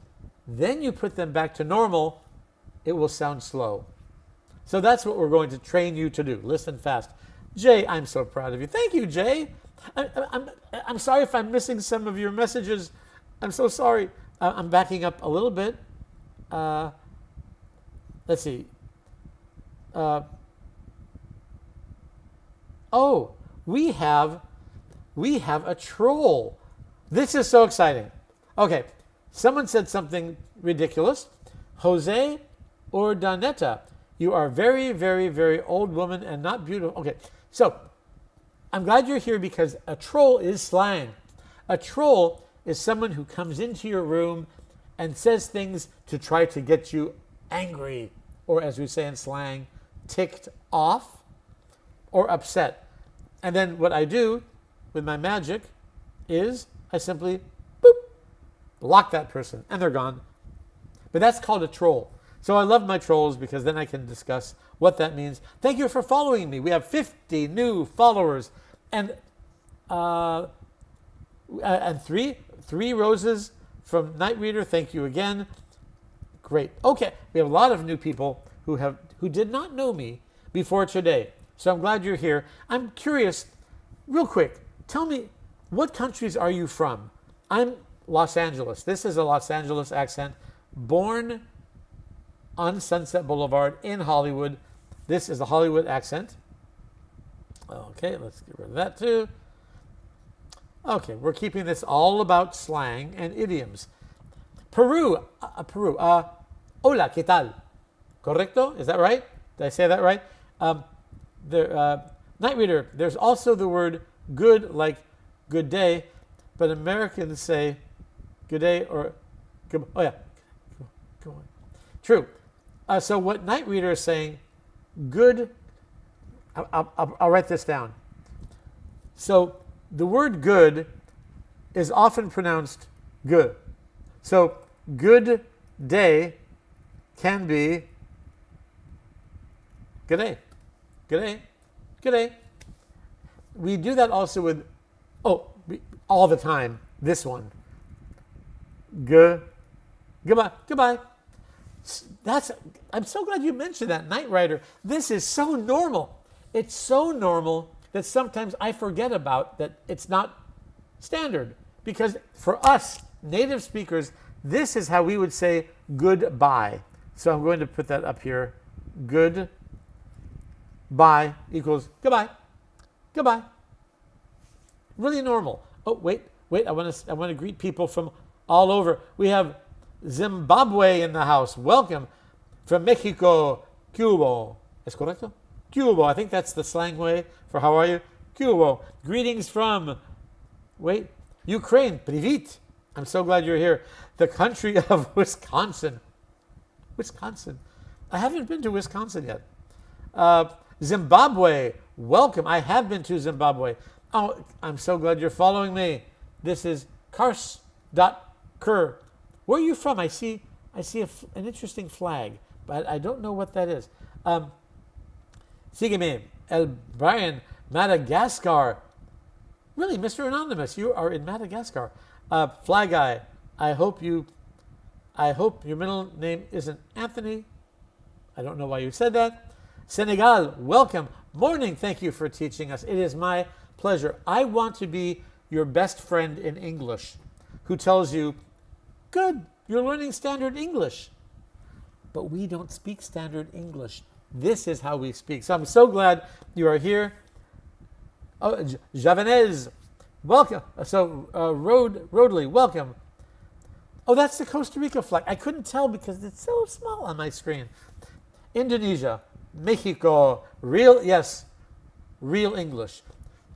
then you put them back to normal, it will sound slow. So that's what we're going to train you to do. Listen fast. Jay, I'm so proud of you. Thank you, Jay. I'm sorry if I'm missing some of your messages. I'm so sorry. I'm backing up a little bit. Let's see. We have a troll. This is so exciting. Okay, someone said something ridiculous. Jose Ordaneta, you are very, very, very old woman and not beautiful. Okay, so I'm glad you're here because a troll is slang. A troll is someone who comes into your room and says things to try to get you angry, or as we say in slang, ticked off or upset. And then what I do with my magic is I simply boop, block that person and they're gone. But that's called a troll. So I love my trolls because then I can discuss what that means. Thank you for following me. We have 50 new followers and three roses from Night Reader. Thank you again. Great. Okay, we have a lot of new people who did not know me before today. So I'm glad you're here. I'm curious, real quick, tell me, what countries are you from? I'm Los Angeles. This is a Los Angeles accent. Born on Sunset Boulevard in Hollywood. This is a Hollywood accent. Okay, let's get rid of that too. Okay, we're keeping this all about slang and idioms. Peru. Hola, ¿qué tal? Correcto? Is that right? Did I say that right? Night Reader, there's also the word good like good day, but Americans say good day or good. Oh yeah, good morning. True. So what Night Reader is saying, good. I'll write this down. So the word good is often pronounced good. So good day can be good day, good day, good day. We do that also with, all the time, this one. Goodbye, goodbye. I'm so glad you mentioned that, Night Rider. This is so normal. It's so normal that sometimes I forget about that it's not standard. Because for us, native speakers, this is how we would say goodbye. So I'm going to put that up here. Goodbye equals goodbye. Goodbye. Really normal. Oh, wait. I want to greet people from all over. We have Zimbabwe in the house. Welcome. From Mexico, Cuba. ¿Es correcto? Cuba. I think that's the slang way for how are you? Cuba. Greetings from, Ukraine. Привет. I'm so glad you're here. The country of Wisconsin. Wisconsin. I haven't been to Wisconsin yet. Zimbabwe. Welcome. I have been to Zimbabwe. Oh, I'm so glad you're following me. This is Kars.Kerr. Where are you from? I see an interesting flag, but I don't know what that is. Sígueme. El Brian, Madagascar. Really, Mr. Anonymous, you are in Madagascar. Fly Guy, I hope your middle name isn't Anthony. I don't know why you said that. Senegal, welcome. Morning, thank you for teaching us. It is my pleasure. I want to be your best friend in English who tells you, good, you're learning standard English. But we don't speak standard English. This is how we speak. So I'm so glad you are here. Oh, Javanese, welcome. So Roadley, welcome. Oh, that's the Costa Rica flag. I couldn't tell because it's so small on my screen. Indonesia, Mexico, real English.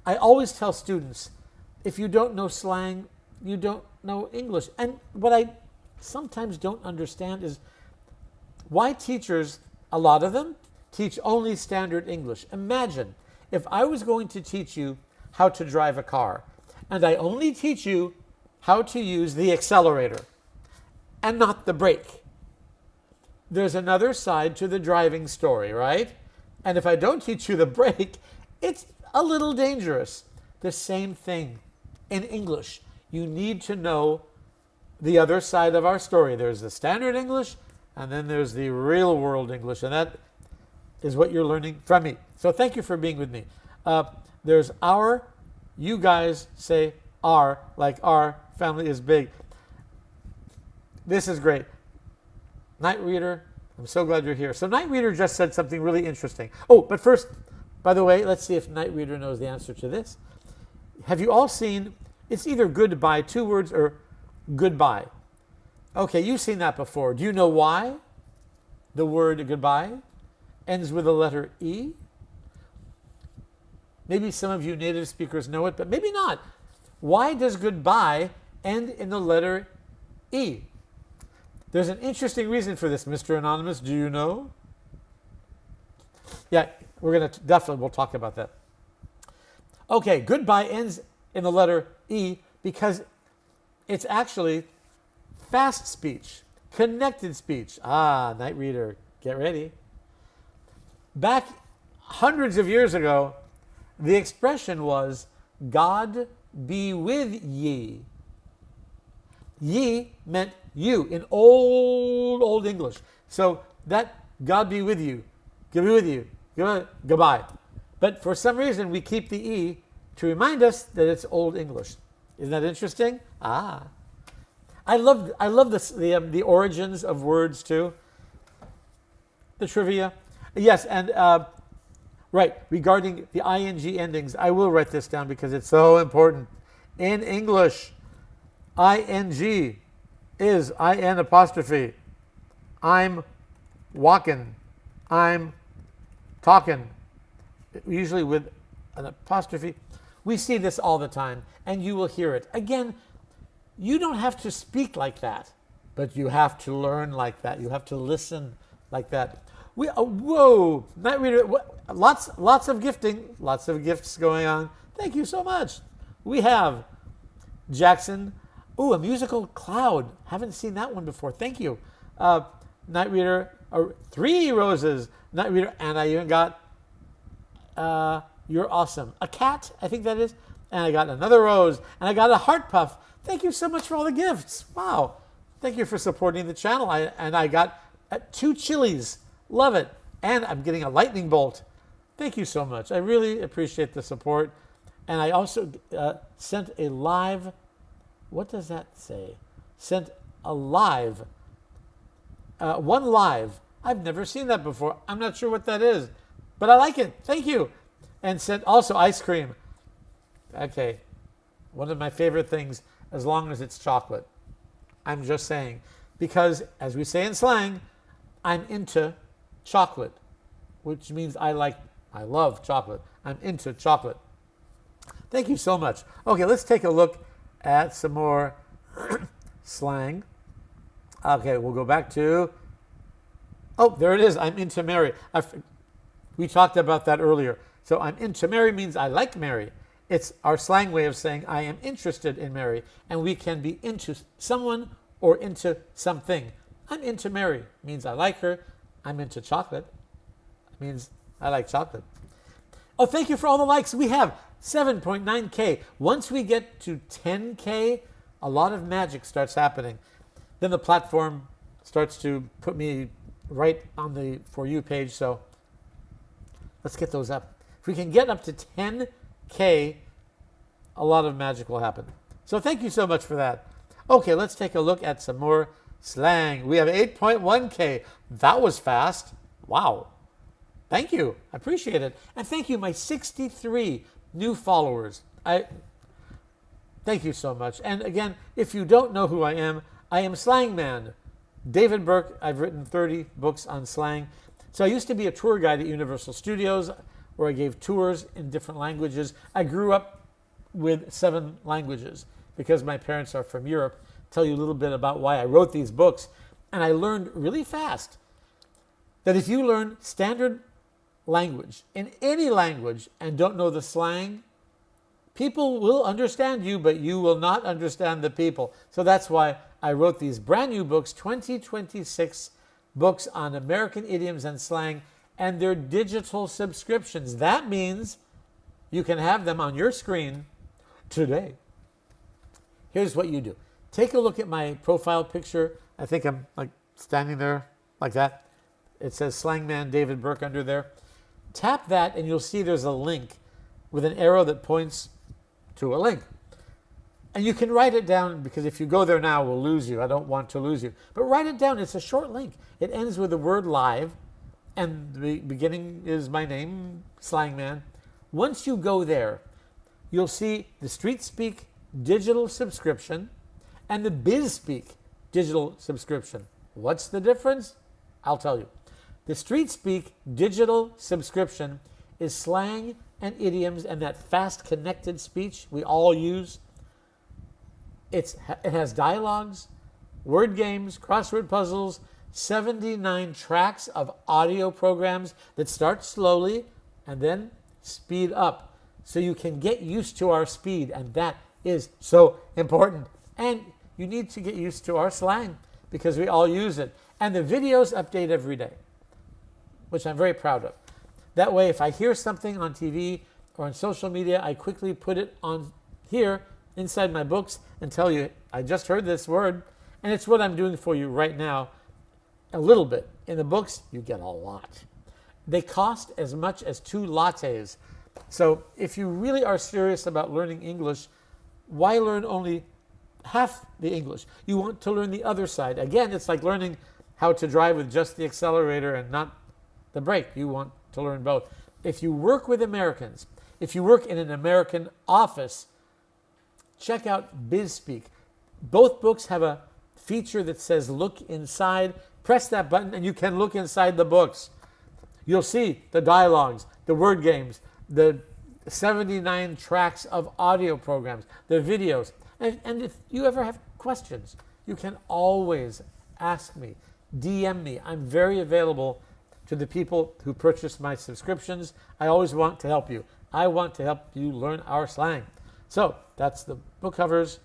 I always tell students, if you don't know slang, you don't know English. And what I sometimes don't understand is why teachers, a lot of them, teach only standard English. Imagine if I was going to teach you how to drive a car, and I only teach you how to use the accelerator and not the brake. There's another side to the driving story, right? And if I don't teach you the brake, it's a little dangerous. The same thing in English. You need to know the other side of our story. There's the standard English, and then there's the real world English, and that is what you're learning from me. So thank you for being with me. There's our, you guys say our, like our family is big. This is great. Night Reader, I'm so glad you're here. So Night Reader just said something really interesting. Oh, but first, by the way, let's see if Night Reader knows the answer to this. Have you all seen, it's either goodbye, 2 words, or goodbye. Okay, you've seen that before. Do you know why the word goodbye ends with the letter E? Maybe some of you native speakers know it, but maybe not. Why does goodbye end in the letter E? There's an interesting reason for this, Mr. Anonymous. Do you know? Yeah, we'll talk about that. Okay, goodbye ends in the letter E because it's actually fast speech, connected speech. Ah, Night Reader, get ready. Back hundreds of years ago, the expression was, God be with ye. Ye meant you in old English. So that God be with you, God be with you, goodbye. But for some reason, we keep the E to remind us that it's Old English. Isn't that interesting? Ah. I love the origins of words too. The trivia. Yes, and right, regarding the ing endings, I will write this down because it's so important. In English, ing is in apostrophe. I'm walking. I'm talking. Usually with an apostrophe. We see this all the time, and you will hear it. Again, you don't have to speak like that, but you have to learn like that. You have to listen like that. Whoa, Night Reader, lots of gifting, lots of gifts going on. Thank you so much. We have Jackson. Ooh, a musical cloud. Haven't seen that one before. Thank you. Night Reader, 3 roses. Night Reader, and I even got You're Awesome. A cat, I think that is. And I got another rose. And I got a heart puff. Thank you so much for all the gifts. Wow. Thank you for supporting the channel. I got 2 chilies. Love it. And I'm getting a lightning bolt. Thank you so much. I really appreciate the support. And I also sent a live, what does that say? Sent a live, one live. I've never seen that before. I'm not sure what that is, but I like it. Thank you. And sent also ice cream. Okay. One of my favorite things, as long as it's chocolate. I'm just saying. Because, as we say in slang, I'm into chocolate, which means I love chocolate. I'm into chocolate. Thank you so much. Okay, let's take a look at some more slang. Okay, we'll go back to, oh, there it is. I'm into Mary. We talked about that earlier. So I'm into Mary means I like Mary. It's our slang way of saying I am interested in Mary. And we can be into someone or into something. I'm into Mary means I like her. I'm into chocolate means I like chocolate. Oh, thank you for all the likes. We have 7.9K. Once we get to 10K, a lot of magic starts happening. Then the platform starts to put me right on the For You page. So let's get those up. If we can get up to 10K, a lot of magic will happen. So thank you so much for that. Okay, let's take a look at some more slang. We have 8.1K. That was fast. Wow. Thank you. I appreciate it. And thank you, my 63 new followers. Thank you so much. And again, if you don't know who I am Slangman. David Burke. I've written 30 books on slang. So I used to be a tour guide at Universal Studios where I gave tours in different languages. I grew up with 7 languages because my parents are from Europe. Tell you a little bit about why I wrote these books. And I learned really fast that if you learn standard language in any language and don't know the slang, people will understand you, but you will not understand the people. So that's why I wrote these brand new books, 2026 books on American idioms and slang, and their digital subscriptions. That means you can have them on your screen today. Here's what you do. Take a look at my profile picture. I think I'm like standing there like that. It says Slangman David Burke under there. Tap that and you'll see there's a link with an arrow that points to a link. And you can write it down because if you go there now, we'll lose you. I don't want to lose you. But write it down. It's a short link. It ends with the word live. And the beginning is my name, Slangman. Once you go there, you'll see the Street Speak digital subscription and the Biz Speak digital subscription. What's the difference? I'll tell you. The Street Speak digital subscription is slang and idioms and that fast connected speech we all use. It has dialogues, word games, crossword puzzles, 79 tracks of audio programs that start slowly and then speed up so you can get used to our speed, and that is so important. And you need to get used to our slang because we all use it. And the videos update every day, which I'm very proud of. That way, if I hear something on TV or on social media, I quickly put it on here inside my books and tell you, I just heard this word, and it's what I'm doing for you right now, a little bit. In the books, you get a lot. They cost as much as 2 lattes. So if you really are serious about learning English, why learn only half the English? You want to learn the other side. Again, it's like learning how to drive with just the accelerator and not the brake. You want to learn both. If you work with Americans, if you work in an American office, check out BizSpeak. Both books have a feature that says look inside. Press that button and you can look inside the books. You'll see the dialogues, the word games, the 79 tracks of audio programs, the videos. And if you ever have questions, you can always ask me, DM me. I'm very available to the people who purchase my subscriptions. I always want to help you. I want to help you learn our slang. So that's the book covers.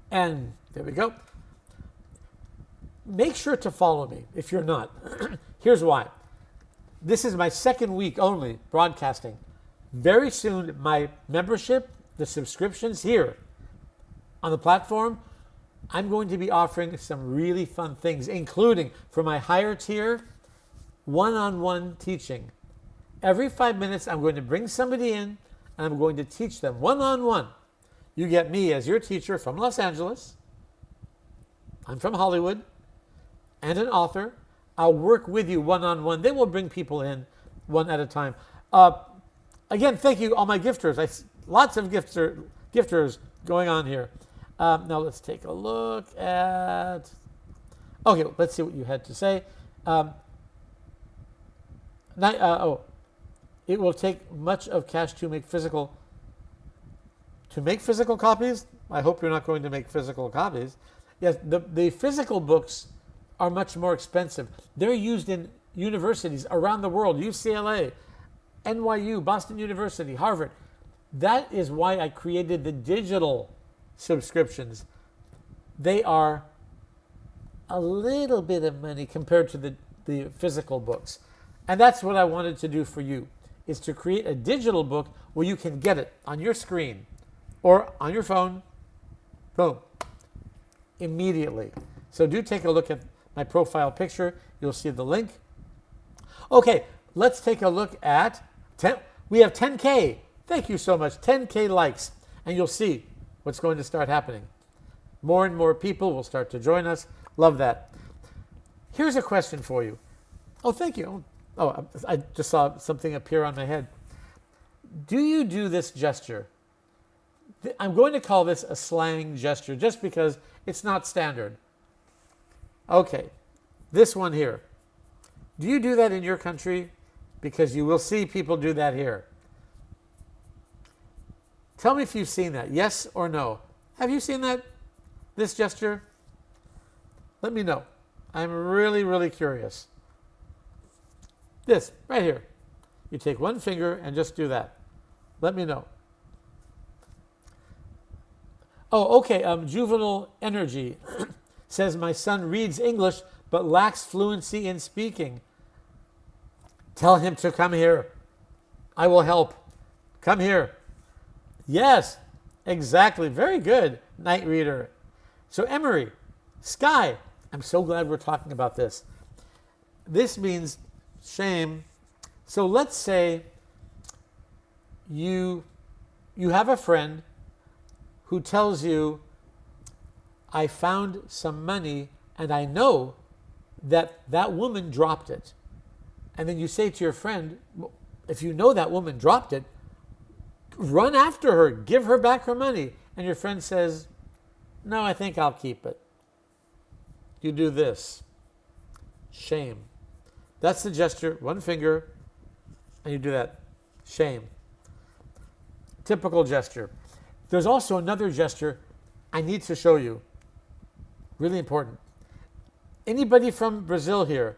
And there we go. Make sure to follow me if you're not. Here's why. This is my second week only broadcasting. Very soon, my membership, the subscriptions here on the platform, I'm going to be offering some really fun things, including for my higher tier, one-on-one teaching. Every 5 minutes, I'm going to bring somebody in and I'm going to teach them one-on-one. You get me as your teacher from Los Angeles. I'm from Hollywood and an author. I'll work with you one-on-one. Then we'll bring people in one at a time. Again, thank you, all my gifters. Lots of gifters going on here. Now let's take a look at... Okay, let's see what you had to say. It will take much of cash to make physical copies. I hope you're not going to make physical copies. Yes, the physical books are much more expensive. They're used in universities around the world, UCLA, NYU, Boston University, Harvard. That is why I created the digital subscriptions. They are a little bit of money compared to the physical books. And that's what I wanted to do for you, is to create a digital book where you can get it on your screen or on your phone, boom, immediately. So do take a look at my profile picture. You'll see the link. Okay, let's take a look at we have 10K. Thank you so much. 10K likes. And you'll see what's going to start happening. More and more people will start to join us. Love that. Here's a question for you. Oh, thank you. Oh, I just saw something appear on my head. Do you do this gesture? I'm going to call this a slang gesture just because it's not standard. Okay, this one here. Do you do that in your country? Because you will see people do that here. Tell me if you've seen that, yes or no. Have you seen that, this gesture? Let me know. I'm really, really curious. This, right here. You take one finger and just do that. Let me know. Oh, okay, Juvenile Energy says my son reads English but lacks fluency in speaking. Tell him to come here. I will help. Come here. Yes, exactly. Very good, Night Reader. So Emery, Sky, I'm so glad we're talking about this. This means shame. So let's say you have a friend who tells you, I found some money and I know that woman dropped it. And then you say to your friend, if you know that woman dropped it, run after her, give her back her money. And your friend says, no, I think I'll keep it. You do this. Shame. That's the gesture, one finger, and you do that. Shame. Typical gesture. There's also another gesture I need to show you. Really important. Anybody from Brazil here?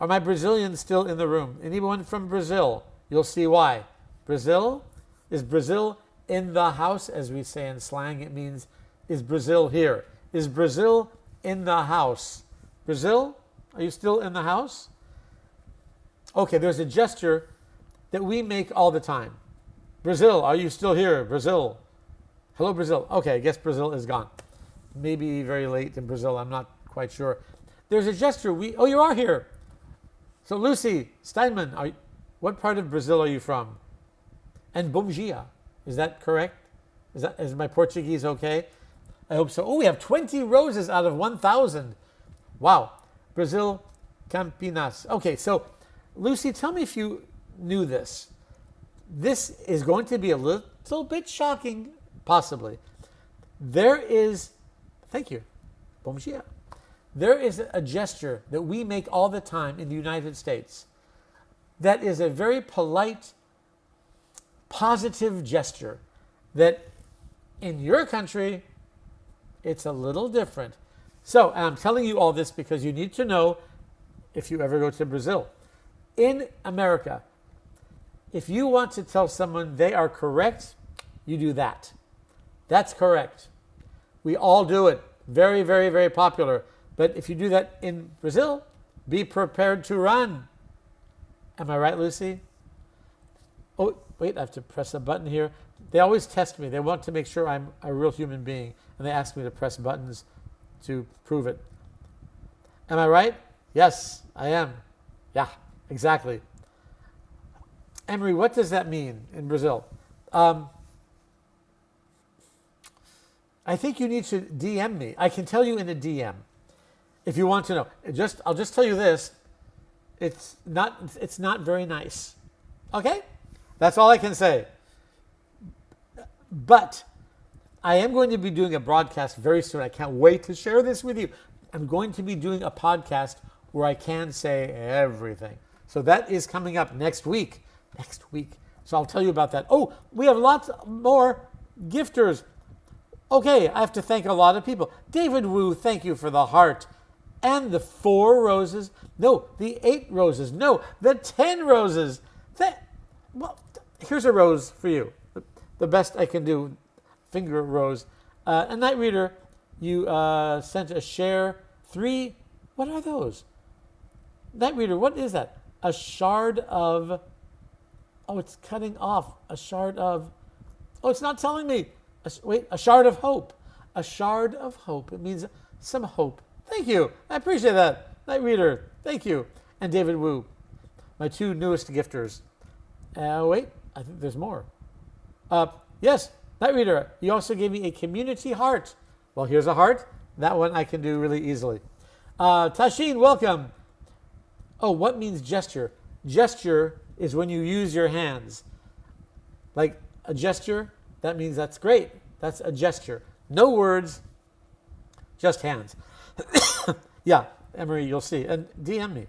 Are my Brazilians still in the room? Anyone from Brazil? You'll see why. Brazil? Is Brazil in the house? As we say in slang, it means, is Brazil here? Is Brazil in the house? Brazil? Are you still in the house? Okay, there's a gesture that we make all the time. Brazil, are you still here? Brazil. Hello, Brazil. Okay, I guess Brazil is gone. Maybe very late in Brazil. I'm not quite sure. There's a gesture. Oh, you are here. So Lucy Steinman, what part of Brazil are you from? And bom dia. Is that correct? Is my Portuguese okay? I hope so. Oh, we have 20 roses out of 1,000. Wow. Brazil, Campinas. Okay, so Lucy, tell me if you knew this. This is going to be a little bit shocking, possibly. Thank you. Bom dia. There is a gesture that we make all the time in the United States that is a very polite positive gesture that in your country, it's a little different. So I'm telling you all this because you need to know if you ever go to Brazil. In America, if you want to tell someone they are correct, you do that. That's correct. We all do it. Very, very, very popular. But if you do that in Brazil, be prepared to run. Am I right, Lucy? Oh, wait, I have to press a button here. They always test me. They want to make sure I'm a real human being, and they ask me to press buttons to prove it. Am I right? Yes, I am. Yeah, exactly. Emery, what does that mean in Brazil? I think you need to DM me. I can tell you in a DM if you want to know. I'll just tell you this. It's not very nice. Okay? That's all I can say. But I am going to be doing a broadcast very soon. I can't wait to share this with you. I'm going to be doing a podcast where I can say everything. So that is coming up next week. Next week. So I'll tell you about that. Oh, we have lots more gifters. Okay, I have to thank a lot of people. David Wu, thank you for the heart. And the 4 roses. No, the 8 roses. No, the 10 roses. Well, here's a rose for you. The best I can do. Finger rose. A night reader, you sent a share. 3. What are those? Night reader, what is that? A shard of. Oh, it's cutting off. A shard of. Oh, it's not telling me. A shard of hope. A shard of hope. It means some hope. Thank you. I appreciate that. Night reader, thank you. And David Wu, my 2 newest gifters. Wait, I think there's more. Yes, Night reader, you also gave me a community heart. Well, here's a heart. That one I can do really easily. Tashin, welcome. Oh, what means gesture? Gesture is when you use your hands. Like a gesture, that means that's great. That's a gesture. No words, just hands. Yeah, Emery, you'll see. And DM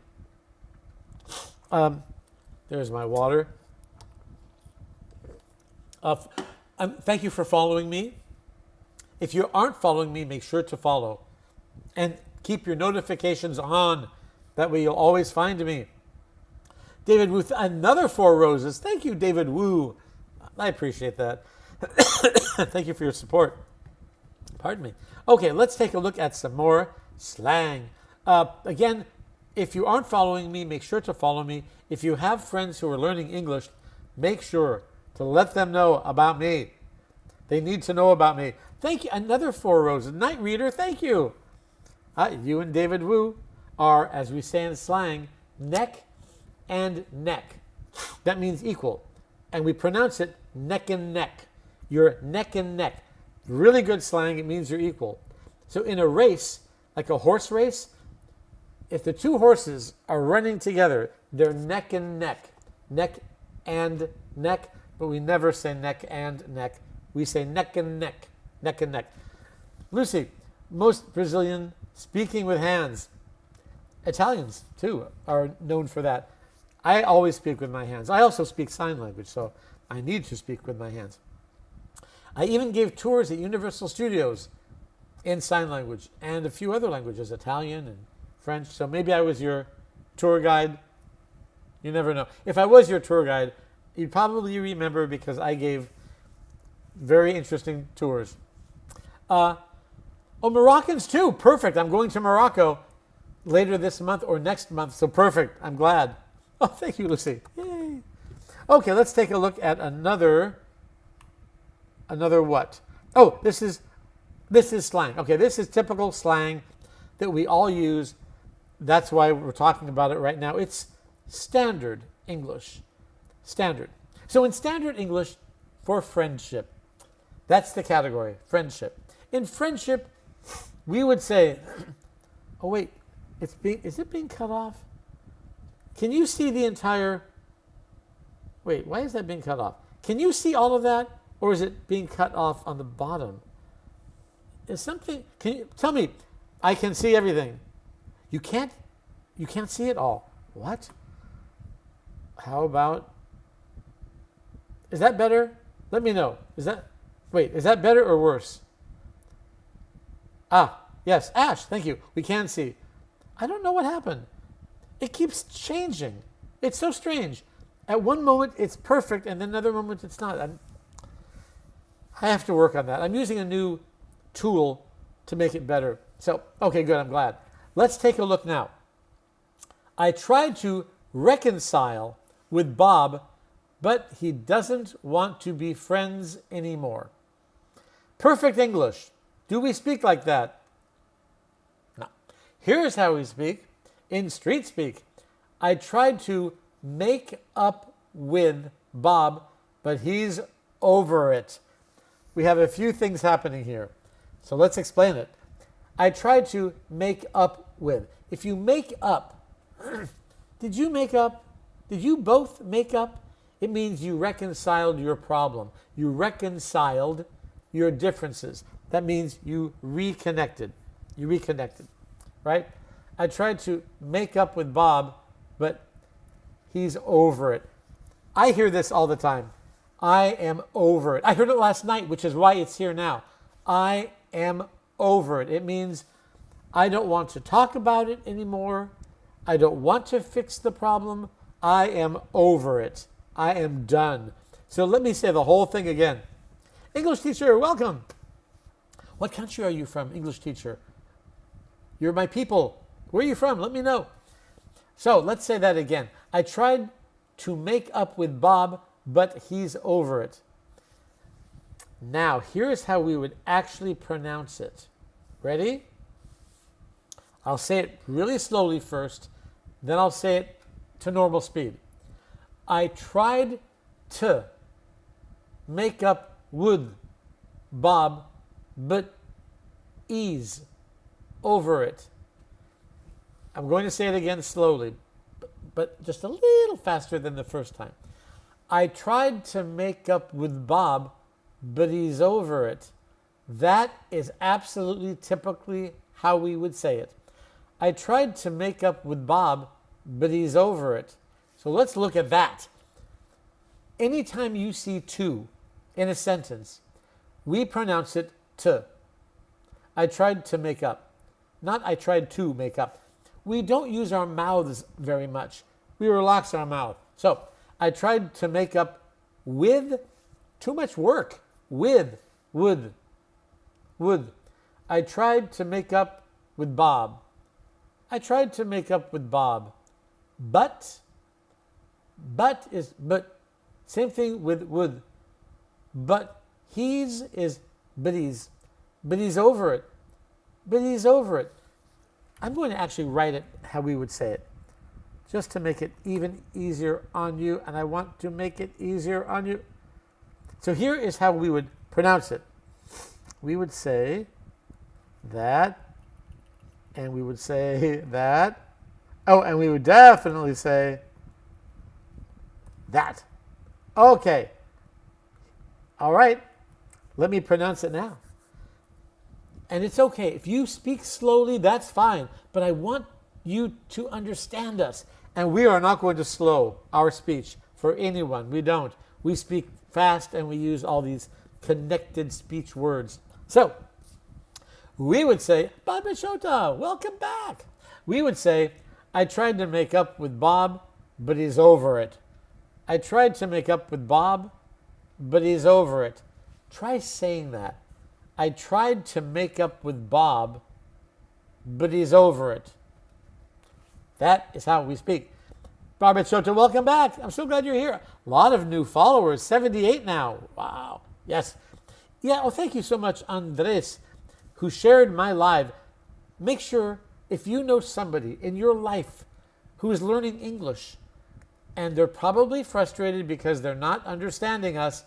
me. There's my water. Thank you for following me. If you aren't following me, make sure to follow. And keep your notifications on. That way you'll always find me. David Wu, another 4 roses. Thank you, David Wu. I appreciate that. Thank you for your support. Pardon me. Okay, let's take a look at some more slang. Again, if you aren't following me, make sure to follow me. If you have friends who are learning English, make sure to let them know about me. They need to know about me. Thank you. Another 4 roses. Night reader, thank you. You and David Wu are, as we say in slang, neck and neck. That means equal. And we pronounce it neck and neck. You're neck and neck. Really good slang. It means you're equal. So in a race, like a horse race, if the 2 horses are running together, they're neck and neck. Neck and neck. But we never say neck and neck. We say neck and neck. Neck and neck. Lucy, most Brazilian speaking with hands. Italians, too, are known for that. I always speak with my hands. I also speak sign language, so I need to speak with my hands. I even gave tours at Universal Studios in sign language and a few other languages, Italian and French. So maybe I was your tour guide. You never know. If I was your tour guide, you'd probably remember because I gave very interesting tours. Moroccans too. Perfect. I'm going to Morocco later this month or next month. So perfect. I'm glad. Oh, thank you, Lucy. Yay. Okay, let's take a look at another what? Oh, this is slang. Okay, this is typical slang that we all use. That's why we're talking about it right now. It's standard English. Standard. So in standard English, for friendship, that's the category, friendship. In friendship, we would say, oh wait, is it being cut off? Can you see the entire, wait, why is that being cut off? Can you see all of that? Or is it being cut off on the bottom? Is something, can you tell me? I can see everything. You can't see it all. What? How about, Is that better? Let me know. Is that better or worse? Yes, Ash, thank you. We can see. I don't know what happened. It keeps changing. It's so strange. At one moment it's perfect, and then another moment it's not. I have to work on that. I'm using a new tool to make it better. So, okay, good, I'm glad. Let's take a look now. I tried to reconcile with Bob, but he doesn't want to be friends anymore. Perfect English. Do we speak like that? No. Here's how we speak. In street speak, I tried to make up with Bob, but he's over it. We have a few things happening here. So let's explain it. I tried to make up with. If you make up, did you make up? Did you both make up? It means you reconciled your problem. You reconciled your differences. That means you reconnected. You reconnected, right? I tried to make up with Bob, but he's over it. I hear this all the time. I am over it. I heard it last night, which is why it's here now. I am over it. It means I don't want to talk about it anymore. I don't want to fix the problem. I am over it. I am done. So let me say the whole thing again. English teacher, welcome. What country are you from, English teacher? You're my people. Where are you from? Let me know. So let's say that again. I tried to make up with Bob, but he's over it. Now, here's how we would actually pronounce it. Ready? I'll say it really slowly first, then I'll say it to normal speed. I tried to make up with Bob, but he's over it. I'm going to say it again slowly, but just a little faster than the first time. I tried to make up with Bob, but he's over it. That is absolutely typically how we would say it. I tried to make up with Bob, but he's over it. So let's look at that. Anytime you see to in a sentence, we pronounce it to. I tried to make up. Not I tried to make up. We don't use our mouths very much. We relax our mouth. So I tried to make up with, too much work. With, would. I tried to make up with Bob. I tried to make up with Bob. But is but. Same thing with would. But he's is but he's. But he's over it. But he's over it. I'm going to actually write it how we would say it, just to make it even easier on you, and I want to make it easier on you. So here is how we would pronounce it. We would say that, and we would say that. Oh, and we would definitely say that. Okay. All right. Let me pronounce it now. And it's okay. If you speak slowly, that's fine. But I want you to understand us. And we are not going to slow our speech for anyone. We don't. We speak fast and we use all these connected speech words. So, we would say, Bob Shota, welcome back. We would say, I tried to make up with Bob, but he's over it. I tried to make up with Bob, but he's over it. Try saying that. I tried to make up with Bob, but he's over it. That is how we speak. Barbara Shota, welcome back. I'm so glad you're here. A lot of new followers, 78 now. Wow. Yes. Yeah, well, thank you so much, Andres, who shared my live. Make sure, if you know somebody in your life who is learning English, and they're probably frustrated because they're not understanding us,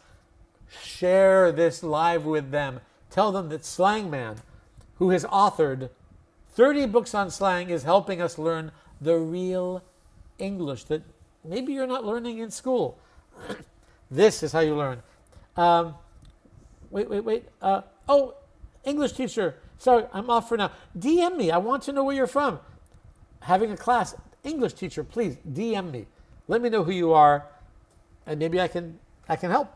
share this live with them. Tell them that Slangman, who has authored 30 books on slang, is helping us learn the real English that maybe you're not learning in school. This is how you learn. Wait. English teacher. Sorry, I'm off for now. DM me. I want to know where you're from. Having a class. English teacher, please DM me. Let me know who you are, and maybe I can I can help.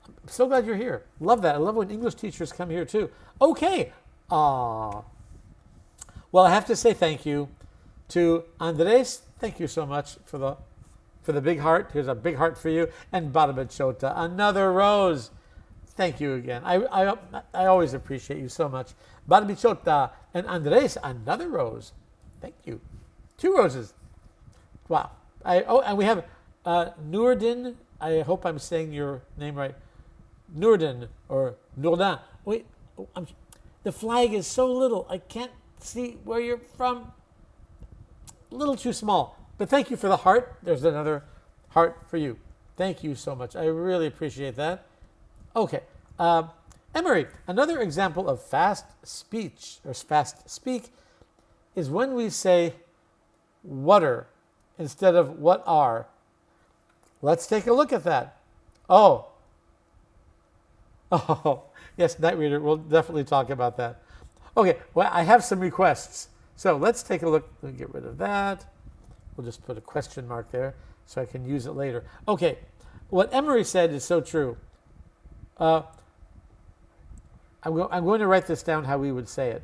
I'm so glad you're here. Love that. I love when English teachers come here too. Okay. Well, I have to say thank you to Andres. Thank you so much for the big heart. Here's a big heart for you. And Barbachota, another rose. Thank you again. I always appreciate you so much. Barbachota and Andres, another rose. Thank you. 2 roses. Wow. And we have Nourdin. I hope I'm saying your name right. Nourdin or Nourdin. Wait, the flag is so little. I can't see where you're from. A little too small. But thank you for the heart. There's another heart for you. Thank you so much. I really appreciate that. Okay. Emery, another example of fast speech or fast speak is when we say "water" instead of "what are." Let's take a look at that. Oh, yes, Night Reader. We'll definitely talk about that. Okay, well, I have some requests. So let's take a look. Let me get rid of that. We'll just put a question mark there so I can use it later. Okay, what Emery said is so true. I'm going to write this down how we would say it.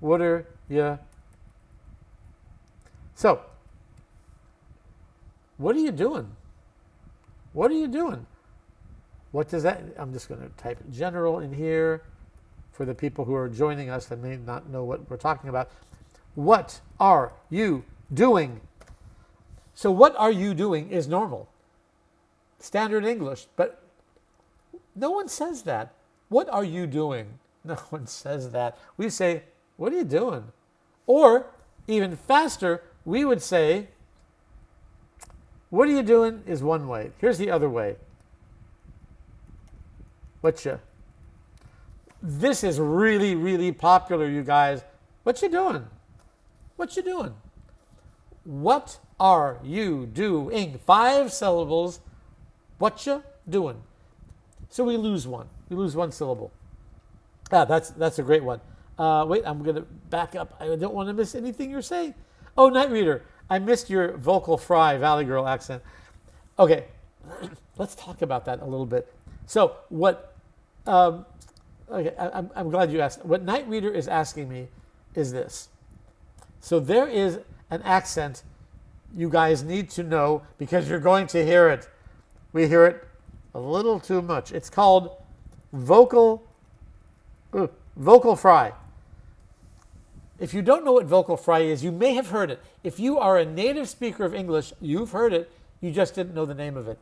Water, yeah. So, what are you doing? What are you doing? What does that, I'm just going to type general in here for the people who are joining us that may not know what we're talking about. What are you doing? So what are you doing is normal. Standard English, but no one says that. What are you doing? No one says that. We say, what are you doing? Or, even faster, we would say, what are you doing is one way. Here's the other way. Whatcha? This is really, really popular, you guys. What you doing? What you doing? What are you doing? 5 syllables. What you doing? So we lose one. We lose 1 syllable. That's a great one. Wait, I'm going to back up. I don't want to miss anything you're saying. Oh, Night Reader, I missed your vocal fry Valley Girl accent. Okay, let's talk about that a little bit. So what? Okay, I'm glad you asked. What Night Reader is asking me is this. So there is an accent you guys need to know because you're going to hear it. We hear it a little too much. It's called vocal fry. If you don't know what vocal fry is, you may have heard it. If you are a native speaker of English, you've heard it. You just didn't know the name of it.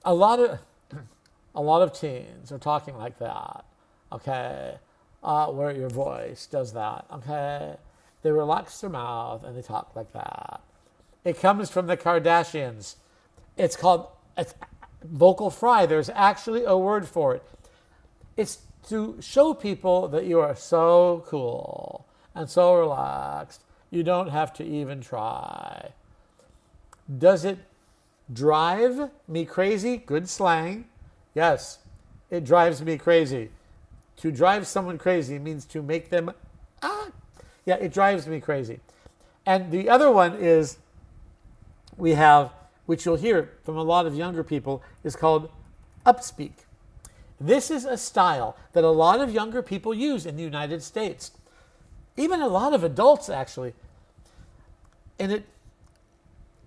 A lot of teens are talking like that. Okay, where your voice does that. Okay, they relax their mouth and they talk like that. It comes from the Kardashians. It's called vocal fry. There's actually a word for it. It's to show people that you are so cool and so relaxed. You don't have to even try. Does it drive me crazy? Good slang. Yes, it drives me crazy. To drive someone crazy means to make them, yeah, it drives me crazy. And the other one is, we have, which you'll hear from a lot of younger people, is called upspeak. This is a style that a lot of younger people use in the United States. Even a lot of adults, actually. And it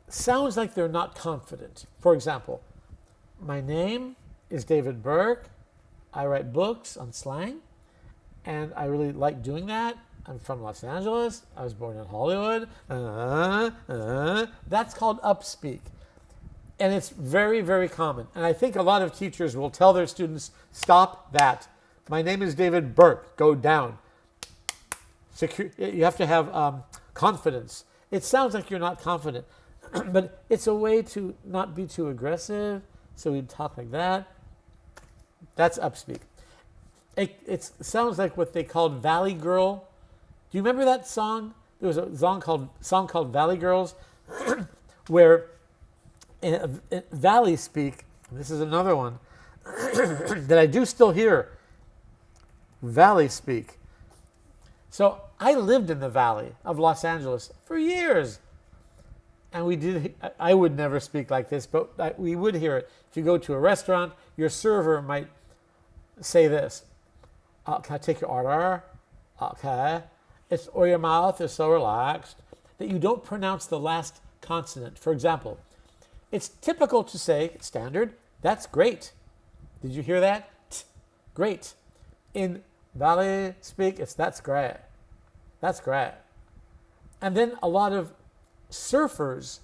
sounds like they're not confident. For example, my name is David Burke. I write books on slang, and I really like doing that. I'm from Los Angeles. I was born in Hollywood. That's called upspeak. And it's very, very common. And I think a lot of teachers will tell their students, stop that. My name is David Burke. Go down. You have to have confidence. It sounds like you're not confident, but it's a way to not be too aggressive. So we talk like that. That's upspeak. It sounds like what they called Valley Girl. Do you remember that song? There was a song called Valley Girls, where in Valley speak, this is another one that I do still hear. Valley speak. So I lived in the Valley of Los Angeles for years. And I would never speak like this, but we would hear it. If you go to a restaurant, your server might say this. Can I take your order? Okay. Or your mouth is so relaxed that you don't pronounce the last consonant. For example, it's typical to say, standard, that's great. Did you hear that? Great. In Valley speak, it's that's great. That's great. And then a lot of surfers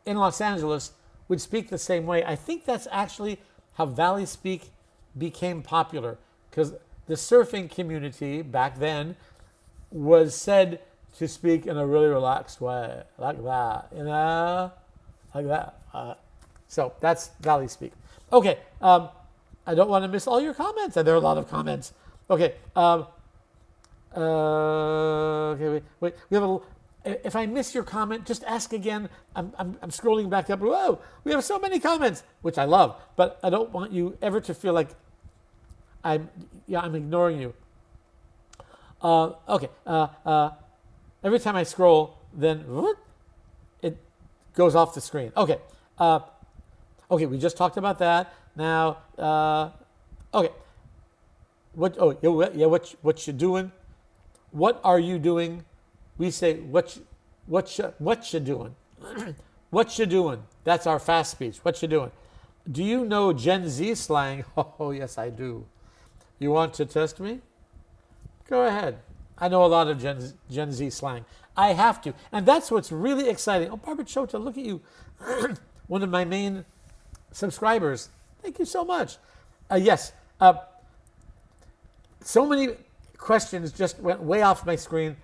in Los Angeles would speak the same way. I think that's actually how Valley speak became popular, because the surfing community back then was said to speak in a really relaxed way, like that, like that. So that's Valley speak. Okay, I don't want to miss all your comments, and there are a lot of comments. Okay, okay, wait. We have a. If I miss your comment, just ask again. I'm scrolling back up. Whoa, we have so many comments, which I love, but I don't want you ever to feel like I'm ignoring you. Okay. Every time I scroll, then it goes off the screen. Okay. Okay, we just talked about that. Now, okay. What you doing? What are you doing? We say what you doing? What you doing? That's our fast speech. What you doing? Do you know Gen Z slang? Oh, yes, I do. You want to test me? Go ahead. I know a lot of Gen Z slang. I have to. And that's what's really exciting. Oh, Barbara Chota, look at you. One of my main subscribers. Thank you so much. Yes. So many questions just went way off my screen.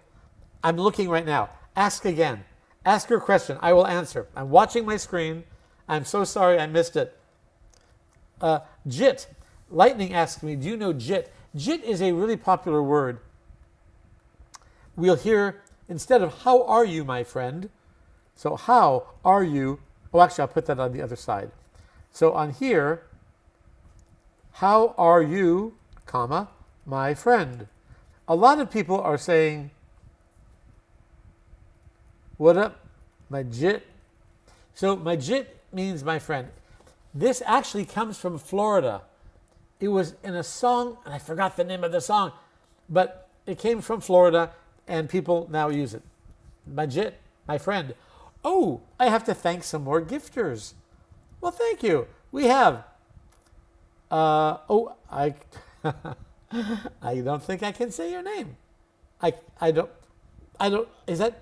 I'm looking right now. Ask again. Ask your question. I will answer. I'm watching my screen. I'm so sorry I missed it. JIT. Lightning asked me, do you know JIT? JIT is a really popular word. We'll hear, instead of how are you, my friend? So how are you? Oh, actually, I'll put that on the other side. So on here, how are you, comma, my friend? A lot of people are saying, what up, my jit? So my jit means my friend. This actually comes from Florida. It was in a song, and I forgot the name of the song, but it came from Florida, and people now use it. My jit, my friend. Oh, I have to thank some more gifters. Well, thank you. We have, I I don't think I can say your name. I don't, is that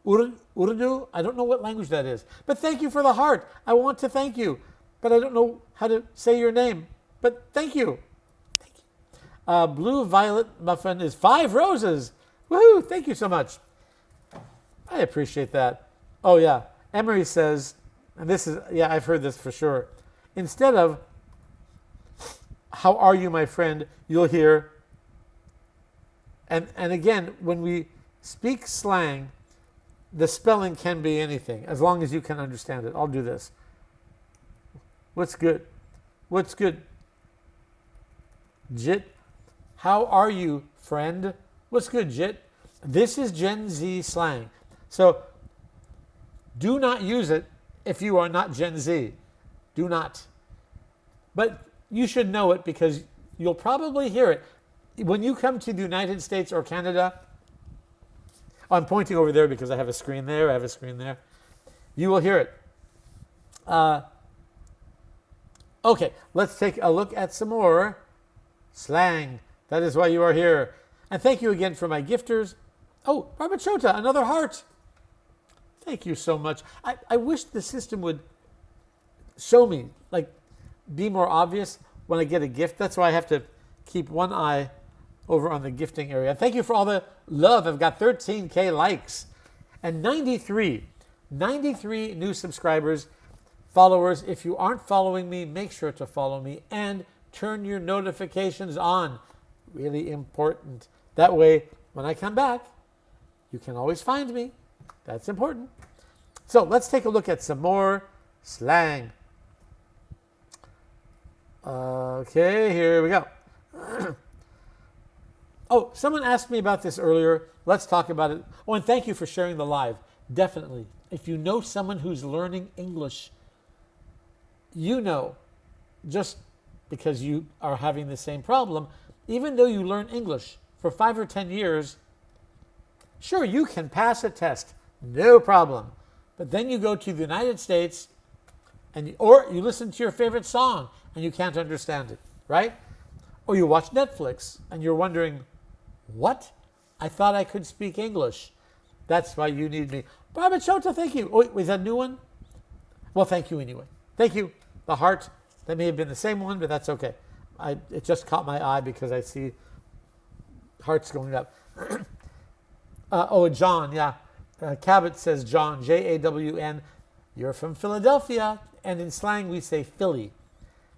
Urdu? I don't know what language that is. But thank you for the heart. I want to thank you, but I don't know how to say your name. But thank you. Thank you. Blue Violet Muffin is 5 roses. Woohoo! Thank you so much. I appreciate that. Oh, yeah. Emery says, and this is, yeah, I've heard this for sure. Instead of, how are you, my friend, you'll hear, and again, when we speak slang, the spelling can be anything, as long as you can understand it. I'll do this. What's good? What's good? Jit. How are you, friend? What's good, Jit? This is Gen Z slang. So do not use it if you are not Gen Z. Do not. But you should know it because you'll probably hear it. When you come to the United States or Canada, I'm pointing over there because I have a screen there, I have a screen there. You will hear it. Okay, let's take a look at some more slang. That is why you are here. And thank you again for my gifters. Oh, Barbara Chota, another heart. Thank you so much. I wish the system would show me, like, be more obvious when I get a gift. That's why I have to keep one eye over on the gifting area. Thank you for all the love. I've got 13K likes and 93 new subscribers, followers. If you aren't following me, make sure to follow me and turn your notifications on. Really important. That way, when I come back, you can always find me. That's important. So let's take a look at some more slang. Okay, here we go. Oh, someone asked me about this earlier. Let's talk about it. Oh, and thank you for sharing the live. Definitely. If you know someone who's learning English, you know, just because you are having the same problem, even though you learn English for 5 or 10 years, sure, you can pass a test, no problem. But then you go to the United States, or you listen to your favorite song and you can't understand it, right? Or you watch Netflix and you're wondering, what? I thought I could speak English. That's why you need me. Barbara Chota, thank you. Oh, was that a new one? Well, thank you anyway. Thank you. The heart, that may have been the same one, but that's okay. It just caught my eye because I see hearts going up. John, yeah. Cabot says John, Jawn. You're from Philadelphia. And in slang, we say Philly.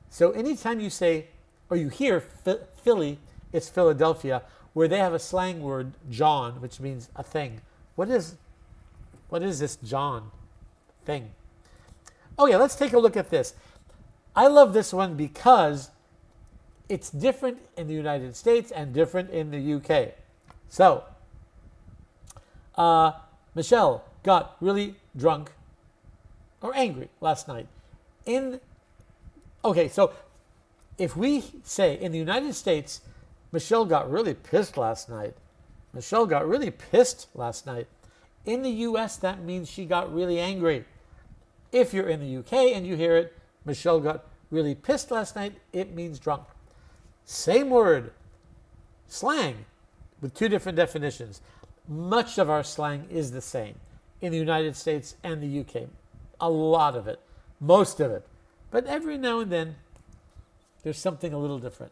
So anytime you say, or you hear Philly, it's Philadelphia, where they have a slang word, John, which means a thing. What is this John thing? Oh yeah, let's take a look at this. I love this one because it's different in the United States and different in the UK. So, Michelle got really drunk or angry last night. So if we say in the United States, Michelle got really pissed last night. Michelle got really pissed last night. In the US, that means she got really angry. If you're in the UK and you hear it, Michelle got really pissed last night, it means drunk. Same word, slang, with two different definitions. Much of our slang is the same in the United States and the UK. A lot of it, most of it. But every now and then, there's something a little different.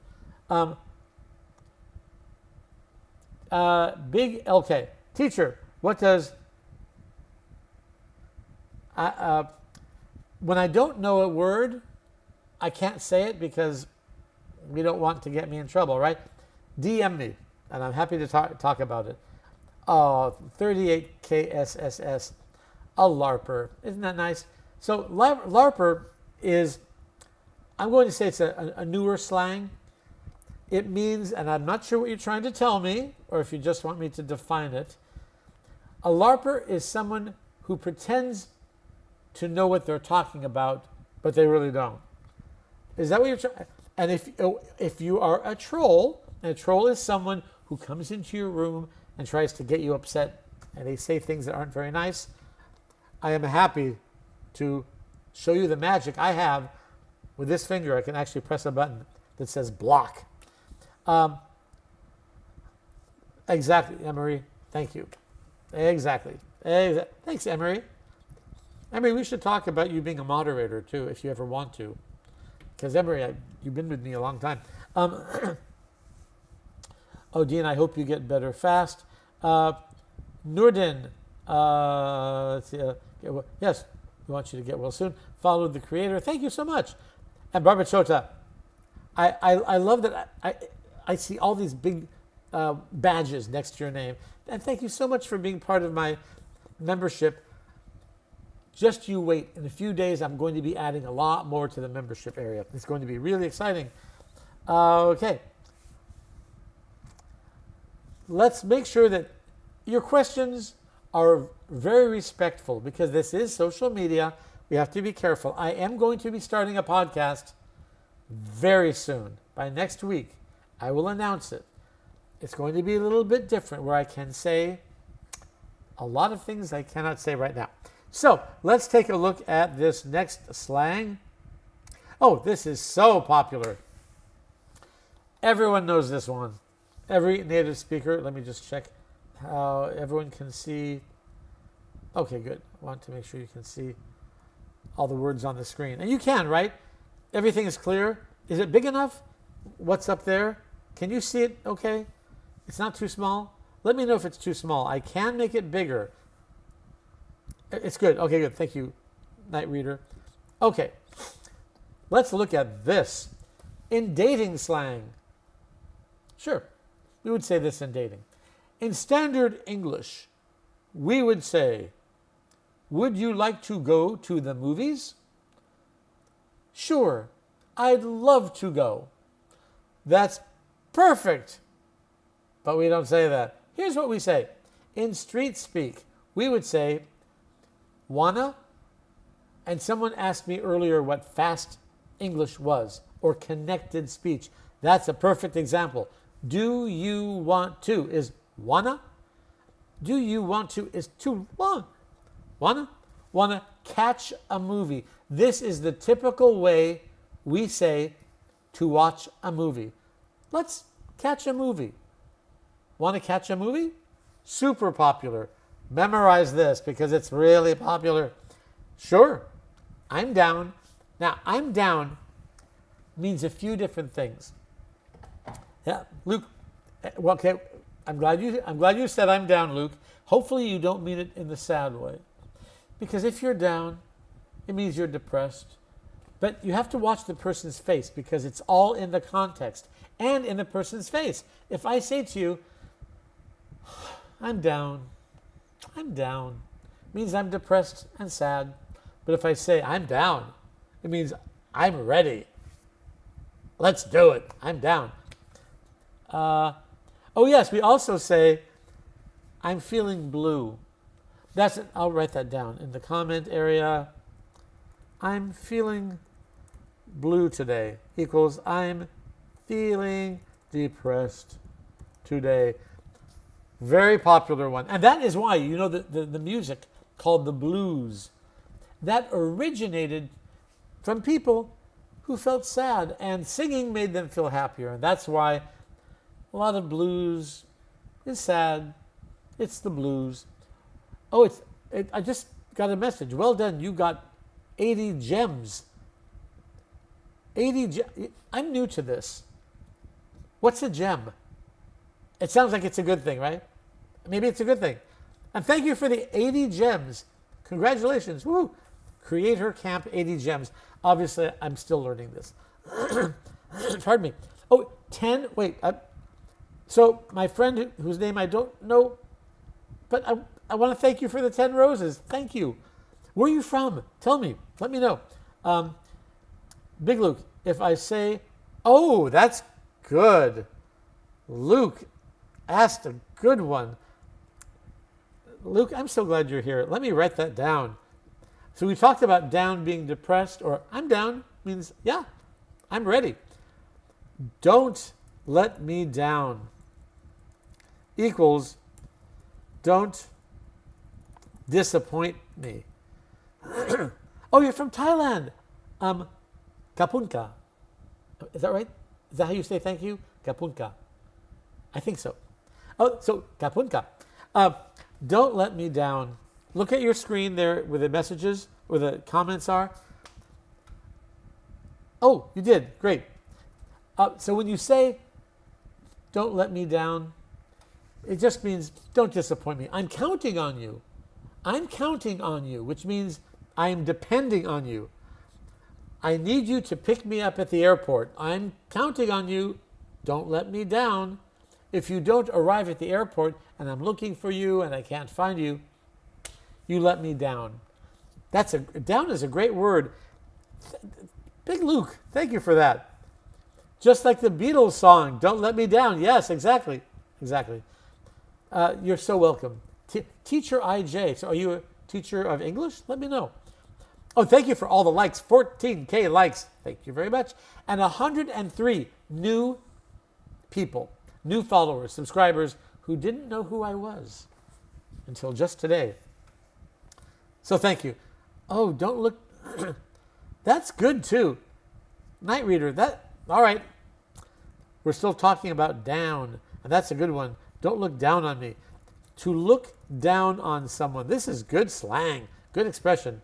Big LK. Teacher, what does... when I don't know a word, I can't say it because we don't want to get me in trouble, right? DM me, and I'm happy to talk about it. 38KSSS, a LARPer. Isn't that nice? So LARPer is, I'm going to say it's a newer slang. It means, and I'm not sure what you're trying to tell me, or if you just want me to define it. A LARPer is someone who pretends to know what they're talking about, but they really don't. Is that what you're trying? And if you are a troll, and a troll is someone who comes into your room and tries to get you upset, and they say things that aren't very nice, I am happy to show you the magic I have with this finger. I can actually press a button that says block. Exactly, Emery. Thank you. Exactly. Thanks, Emery. Emery, we should talk about you being a moderator too, if you ever want to. Because Emery, you've been with me a long time. Dean, I hope you get better fast. Nurdin, let's see. Yes, we want you to get well soon. Follow the creator. Thank you so much. And Barbara Chota, I love that I see all these big badges next to your name. And thank you so much for being part of my membership. Just you wait. In a few days, I'm going to be adding a lot more to the membership area. It's going to be really exciting. Okay. Let's make sure that your questions are very respectful because this is social media. We have to be careful. I am going to be starting a podcast very soon. By next week, I will announce it. It's going to be a little bit different where I can say a lot of things I cannot say right now. So let's take a look at this next slang. Oh, this is so popular. Everyone knows this one. Every native speaker. Let me just check how everyone can see. Okay, good. I want to make sure you can see all the words on the screen. And you can, right? Everything is clear. Is it big enough? What's up there? Can you see it okay? It's not too small? Let me know if it's too small. I can make it bigger. It's good. Okay, good. Thank you, Night Reader. Okay. Let's look at this. In dating slang. Sure. We would say this in dating. In standard English, we would say, would you like to go to the movies? Sure. I'd love to go. That's perfect. but we don't say that. Here's what we say. In street speak, we would say, wanna? And someone asked me earlier what fast English was, or connected speech. That's a perfect example. Do you want to is wanna. Do you want to is too long. Wanna catch a movie. This is the typical way we say to watch a movie. Let's catch a movie. Want to catch a movie? Super popular. Memorize this because it's really popular. Sure, I'm down. Now, I'm down means a few different things. Yeah, Luke. Well, okay, I'm glad you said I'm down, Luke. Hopefully you don't mean it in the sad way. Because if you're down, it means you're depressed. But you have to watch the person's face because it's all in the context and in the person's face. If I say to you, I'm down, it means I'm depressed and sad. But if I say I'm down, it means I'm ready. Let's do it. I'm down. Oh yes, we also say I'm feeling blue. That's it. I'll write that down in the comment area. I'm feeling blue today equals I'm feeling depressed today. Very popular one. And that is why, you know, the music called the blues, that originated from people who felt sad, and singing made them feel happier. And that's why a lot of blues is sad. It's the blues. Oh, I just got a message. Well done. You got 80 gems. 80 gems. I'm new to this. What's a gem? It sounds like it's a good thing, right? Maybe it's a good thing. And thank you for the 80 gems. Congratulations. Woo! Creator Camp 80 gems. Obviously, I'm still learning this. Pardon me. Oh, 10. Wait. So my friend whose name I don't know, but I want to thank you for the 10 roses. Thank you. Where are you from? Tell me. Let me know. Big Luke, if I say, oh, that's good. Luke asked a good one. Luke, I'm so glad you're here. Let me write that down. So we talked about down being depressed, or I'm down means, yeah, I'm ready. Don't let me down equals don't disappoint me. Oh, you're from Thailand. Kapunka. Is that right? Is that how you say thank you? Kapunka. I think so. Oh, so Kapunka. Don't let me down. Look at your screen there where the messages, where the comments are. Oh, you did. Great. So when you say, don't let me down, it just means don't disappoint me. I'm counting on you. I'm counting on you, which means I'm depending on you. I need you to pick me up at the airport. I'm counting on you. Don't let me down. If you don't arrive at the airport and I'm looking for you and I can't find you, you let me down. Down is a great word. Big Luke, thank you for that. Just like the Beatles song, Don't Let Me Down. Yes, exactly. You're so welcome. Teacher IJ. So are you a teacher of English? Let me know. Oh, thank you for all the likes. 14K likes. Thank you very much. And 103 new people, new followers, subscribers who didn't know who I was until just today. So thank you. Oh, don't look. That's good too. Night reader. All right. We're still talking about down, and that's a good one. Don't look down on me. To look down on someone. This is good slang, good expression.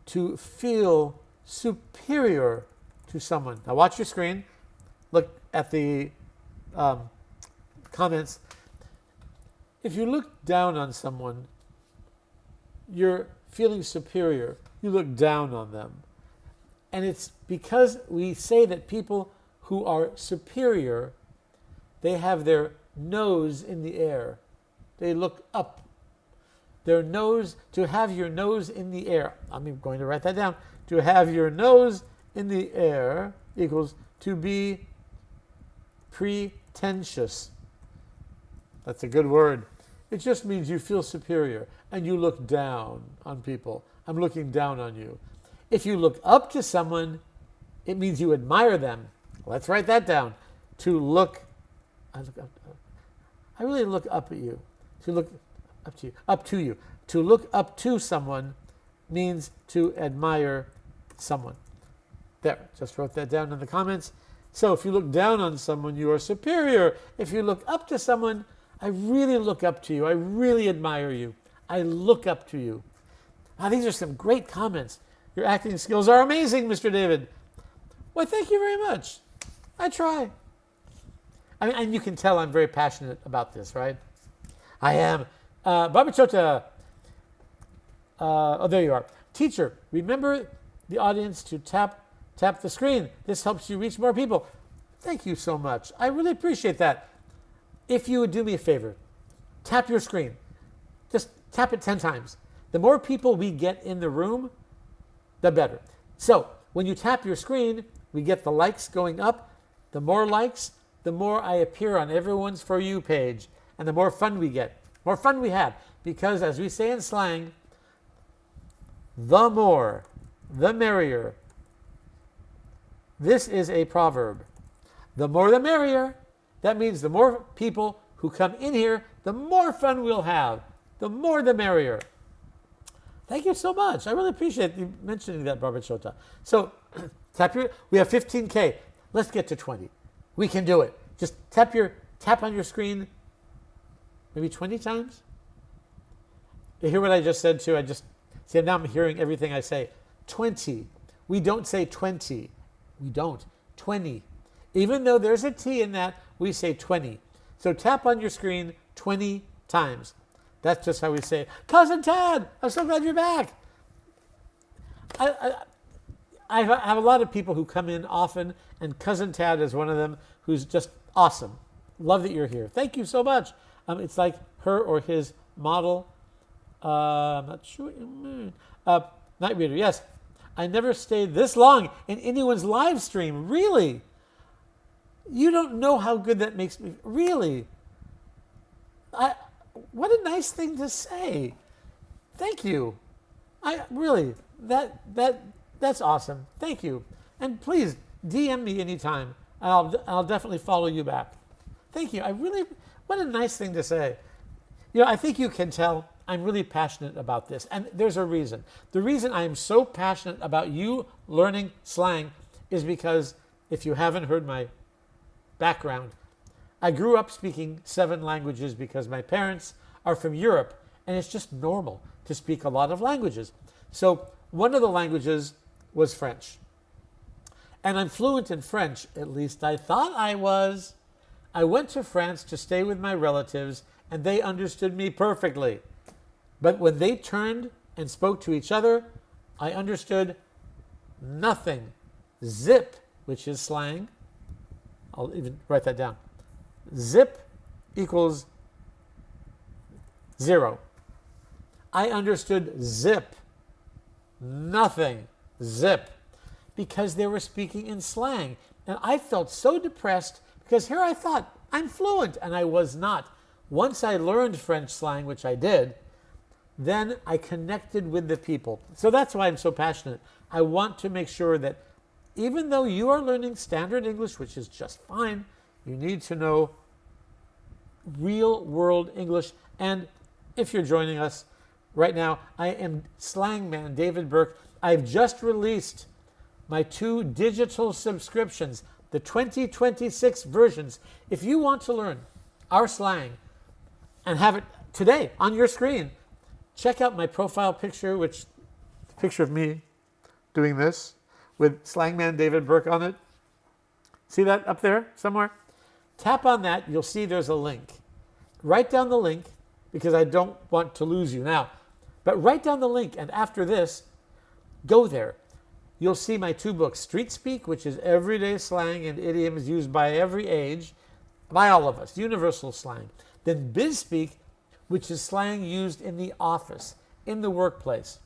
To feel superior to someone. Now watch your screen. Look at the comments. If you look down on someone, you're feeling superior. You look down on them. And it's because we say that people who are superior, they have their nose in the air. They look up. Their nose, to have your nose in the air. I'm going to write that down. To have your nose in the air equals to be pretentious. Pretentious. That's a good word. It just means you feel superior and you look down on people. I'm looking down on you. If you look up to someone, it means you admire them. Let's write that down. To look, I really look up at you. To look up to you. Up to you. To look up to someone means to admire someone. There, just wrote that down in the comments. So if you look down on someone, you are superior. If you look up to someone, I really look up to you. I really admire you. I look up to you. These are some great comments. Your acting skills are amazing, Mr. David. Why, thank you very much. I try. And you can tell I'm very passionate about this, right? I am. Baba Chota. There you are. Teacher, remember the audience to tap the screen. This helps you reach more people. Thank you so much. I really appreciate that. If you would do me a favor, tap your screen. Just tap it 10 times. The more people we get in the room, the better. So when you tap your screen, we get the likes going up. The more likes, the more I appear on everyone's For You page, and the more fun we get, more fun we have. Because as we say in slang, the more, the merrier. This is a proverb. The more the merrier. That means the more people who come in here, the more fun we'll have. The more the merrier. Thank you so much. I really appreciate you mentioning that, Barbara Chota. So we have 15K. Let's get to 20. We can do it. Just tap on your screen maybe 20 times. You hear what I just said too? See, now I'm hearing everything I say. 20. We don't say 20. We don't. 20. Even though there's a T in that, we say 20. So tap on your screen 20 times. That's just how we say it. Cousin Tad, I'm so glad you're back. I have a lot of people who come in often, and Cousin Tad is one of them who's just awesome. Love that you're here. Thank you so much. It's like her or his model. I'm not sure. Night Reader, yes. I never stayed this long in anyone's live stream. Really? You don't know how good that makes me. Really? What a nice thing to say. Thank you. That's awesome. Thank you. And please DM me anytime. I'll definitely follow you back. Thank you. What a nice thing to say. I think you can tell I'm really passionate about this. And there's a reason. The reason I am so passionate about you learning slang is because if you haven't heard my background, I grew up speaking 7 languages because my parents are from Europe, and it's just normal to speak a lot of languages. So one of the languages was French. And I'm fluent in French, at least I thought I was. I went to France to stay with my relatives, and they understood me perfectly. But when they turned and spoke to each other, I understood nothing. Zip, which is slang. I'll even write that down. Zip equals 0. I understood zip. Nothing. Zip. Because they were speaking in slang. And I felt so depressed because here I thought I'm fluent, and I was not. Once I learned French slang, which I did, then I connected with the people. So that's why I'm so passionate. I want to make sure that even though you are learning standard English, which is just fine, you need to know real world English. And if you're joining us right now, I am Slangman David Burke. I've just released my 2 digital subscriptions, the 2026 versions. If you want to learn our slang and have it today on your screen, check out my profile picture, which is a picture of me doing this with Slangman David Burke on it. See that up there somewhere? Tap on that. You'll see there's a link. Write down the link because I don't want to lose you now. But write down the link, and after this, go there. You'll see my 2 books, Street Speak, which is everyday slang and idioms used by every age, by all of us, universal slang. Then Biz Speak, which is slang used in the office, in the workplace.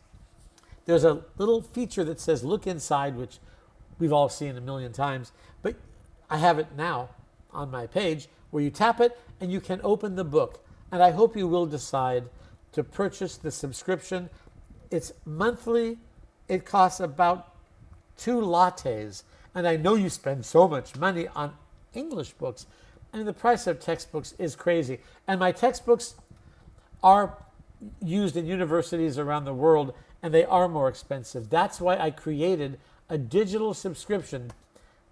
There's a little feature that says look inside, which we've all seen a million times, but I have it now on my page where you tap it and you can open the book. And I hope you will decide to purchase the subscription. It's monthly. It costs about 2 lattes. And I know you spend so much money on English books. And the price of textbooks is crazy. And my textbooks are used in universities around the world, and they are more expensive. That's why I created a digital subscription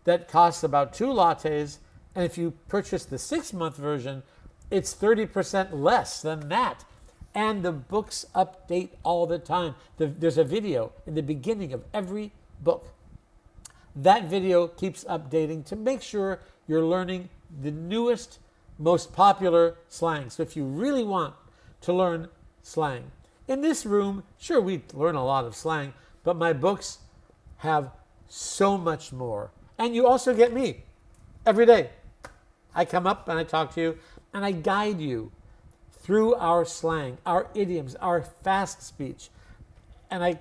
that costs about 2 lattes. And if you purchase the 6-month version, it's 30% less than that. And the books update all the time. There's a video in the beginning of every book. That video keeps updating to make sure you're learning the newest, most popular slang. So if you really want to learn slang, in this room, sure, we learn a lot of slang, but my books have so much more. And you also get me every day. I come up and I talk to you and I guide you through our slang, our idioms, our fast speech. And I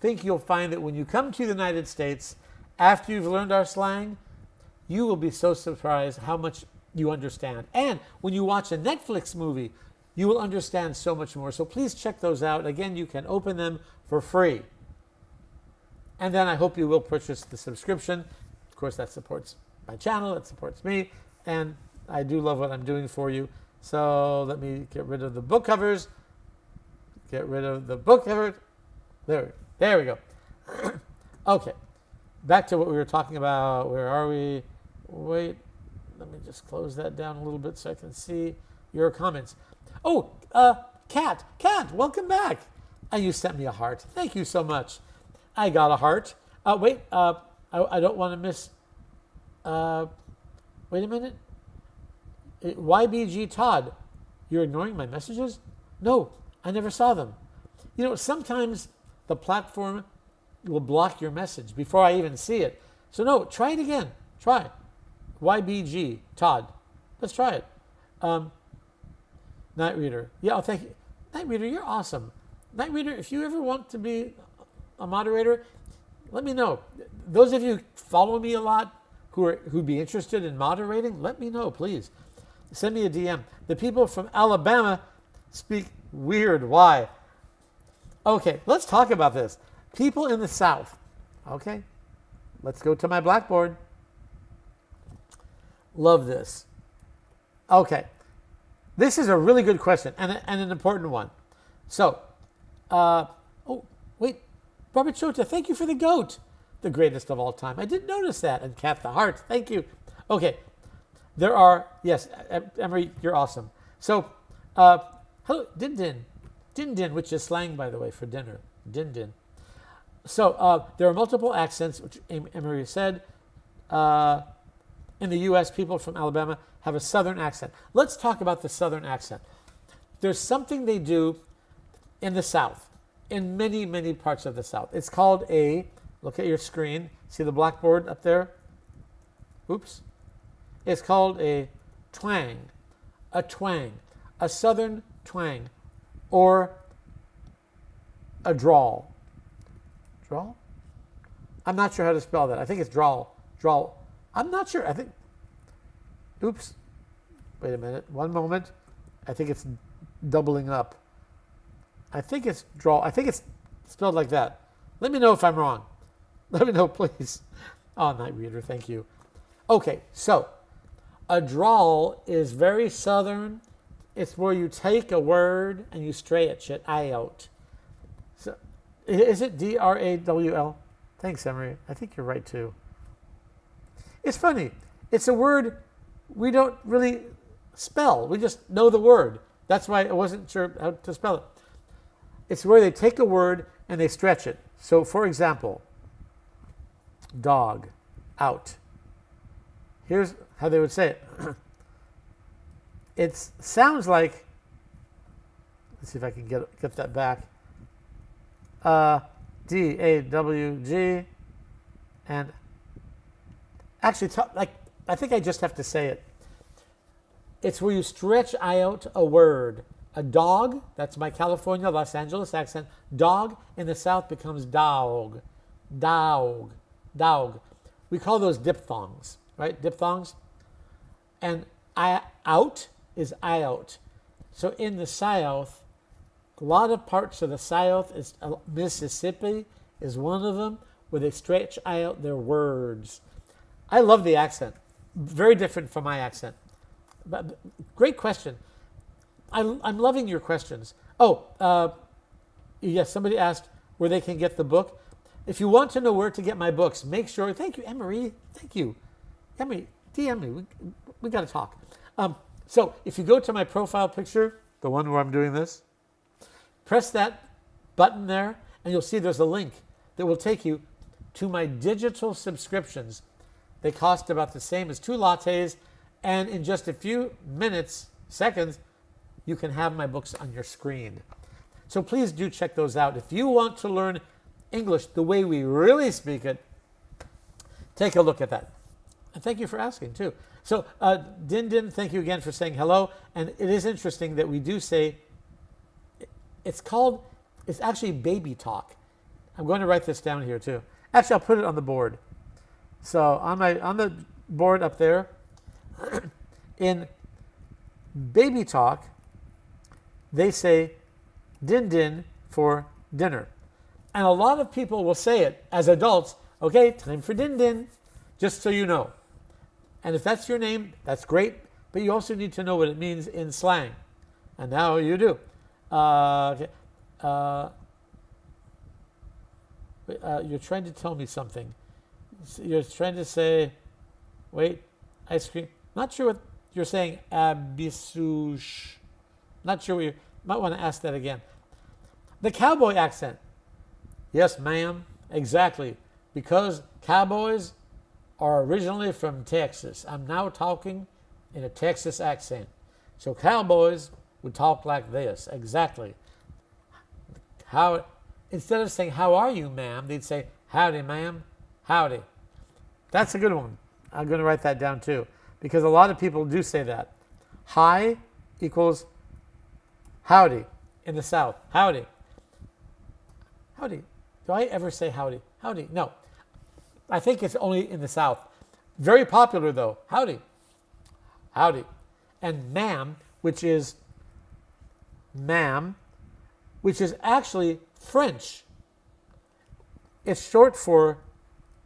think you'll find that when you come to the United States, after you've learned our slang, you will be so surprised how much you understand. And when you watch a Netflix movie, you will understand so much more. So please check those out. Again, you can open them for free. And then I hope you will purchase the subscription. Of course, that supports my channel. It supports me. And I do love what I'm doing for you. So let me get rid of the book covers. Get rid of the book covers. There we go. Okay. Back to what we were talking about. Where are we? Wait. Let me just close that down a little bit so I can see your comments. Oh, Kat, welcome back. And you sent me a heart. Thank you so much. I got a heart. Wait, I don't want to miss. Wait a minute. YBG Todd, you're ignoring my messages? No, I never saw them. You know, sometimes the platform will block your message before I even see it. So no, try it again. Try. YBG Todd. Let's try it. Night Reader. Yeah, thank you. Night Reader, you're awesome. Night Reader, if you ever want to be a moderator, let me know. Those of you who follow me a lot who'd be interested in moderating, let me know, please. Send me a DM. The people from Alabama speak weird. Why? Okay, let's talk about this. People in the South. Okay, let's go to my blackboard. Love this. Okay, this is a really good question and an important one. So, oh, wait, Robert Shota, thank you for the goat. The greatest of all time. I didn't notice that. And Kath the Heart, thank you. Okay, there are, yes, Emery, you're awesome. So, hello, Din Din. Din Din, which is slang, by the way, for dinner. Din Din. So, there are multiple accents, which Emery said. In the U.S., people from Alabama have a southern accent. Let's talk about the southern accent. There's something they do in the South, in many, many parts of the South. It's called look at your screen. See the blackboard up there? Oops. It's called a twang, a southern twang, or a drawl. Drawl? I'm not sure how to spell that. I think it's drawl. Drawl. I'm not sure. I think, oops. Wait a minute. One moment. I think it's doubling up. I think it's drawl. I think it's spelled like that. Let me know if I'm wrong. Let me know, please. Oh, Night Reader, thank you. Okay, so a drawl is very southern. It's where you take a word and you stretch it out. So, is it D-R-A-W-L? Thanks, Emery. I think you're right, too. It's funny. It's a word we don't really spell. We just know the word. That's why I wasn't sure how to spell it. It's where they take a word and they stretch it. So, for example, dog, out. Here's how they would say it. It sounds like, let's see if I can get that back. D-A-W-G, and actually, I think I just have to say it. It's where you stretch out a word. A dog, that's my California, Los Angeles accent. Dog in the South becomes dog. Dog. Dog. We call those diphthongs, right? Diphthongs. And out is out. So in the South, a lot of parts of the South, Mississippi is one of them, where they stretch out their words. I love the accent. Very different from my accent. But great question. I'm loving your questions. Yes, somebody asked where they can get the book. If you want to know where to get my books, make sure. Thank you, Emery. Thank you. Emery, DM me. We got to talk. So if you go to my profile picture, the one where I'm doing this, press that button there, and you'll see there's a link that will take you to my digital subscriptions. They cost about the same as 2 lattes, and in just a few minutes, seconds, you can have my books on your screen. So please do check those out. If you want to learn English the way we really speak it, take a look at that. And thank you for asking, too. So, Din Din, thank you again for saying hello. And it is interesting that we do say, it's actually baby talk. I'm going to write this down here, too. Actually, I'll put it on the board. So, on the board up there, in baby talk, they say Din Din for dinner. And a lot of people will say it as adults, okay, time for Din Din, just so you know. And if that's your name, that's great, but you also need to know what it means in slang. And now you do. Okay. You're trying to tell me something. You're trying to say, wait, ice cream. Not sure what you're saying, abisush. Not sure what you might want to ask that again. The cowboy accent. Yes, ma'am, exactly. Because cowboys are originally from Texas. I'm now talking in a Texas accent. So cowboys would talk like this, exactly. Instead of saying, how are you, ma'am, they'd say, howdy, ma'am, howdy. That's a good one. I'm going to write that down too, because a lot of people do say that. Hi equals howdy in the South. Howdy. Howdy. Do I ever say howdy? Howdy. No. I think it's only in the South. Very popular though. Howdy. Howdy. And ma'am, which is actually French. It's short for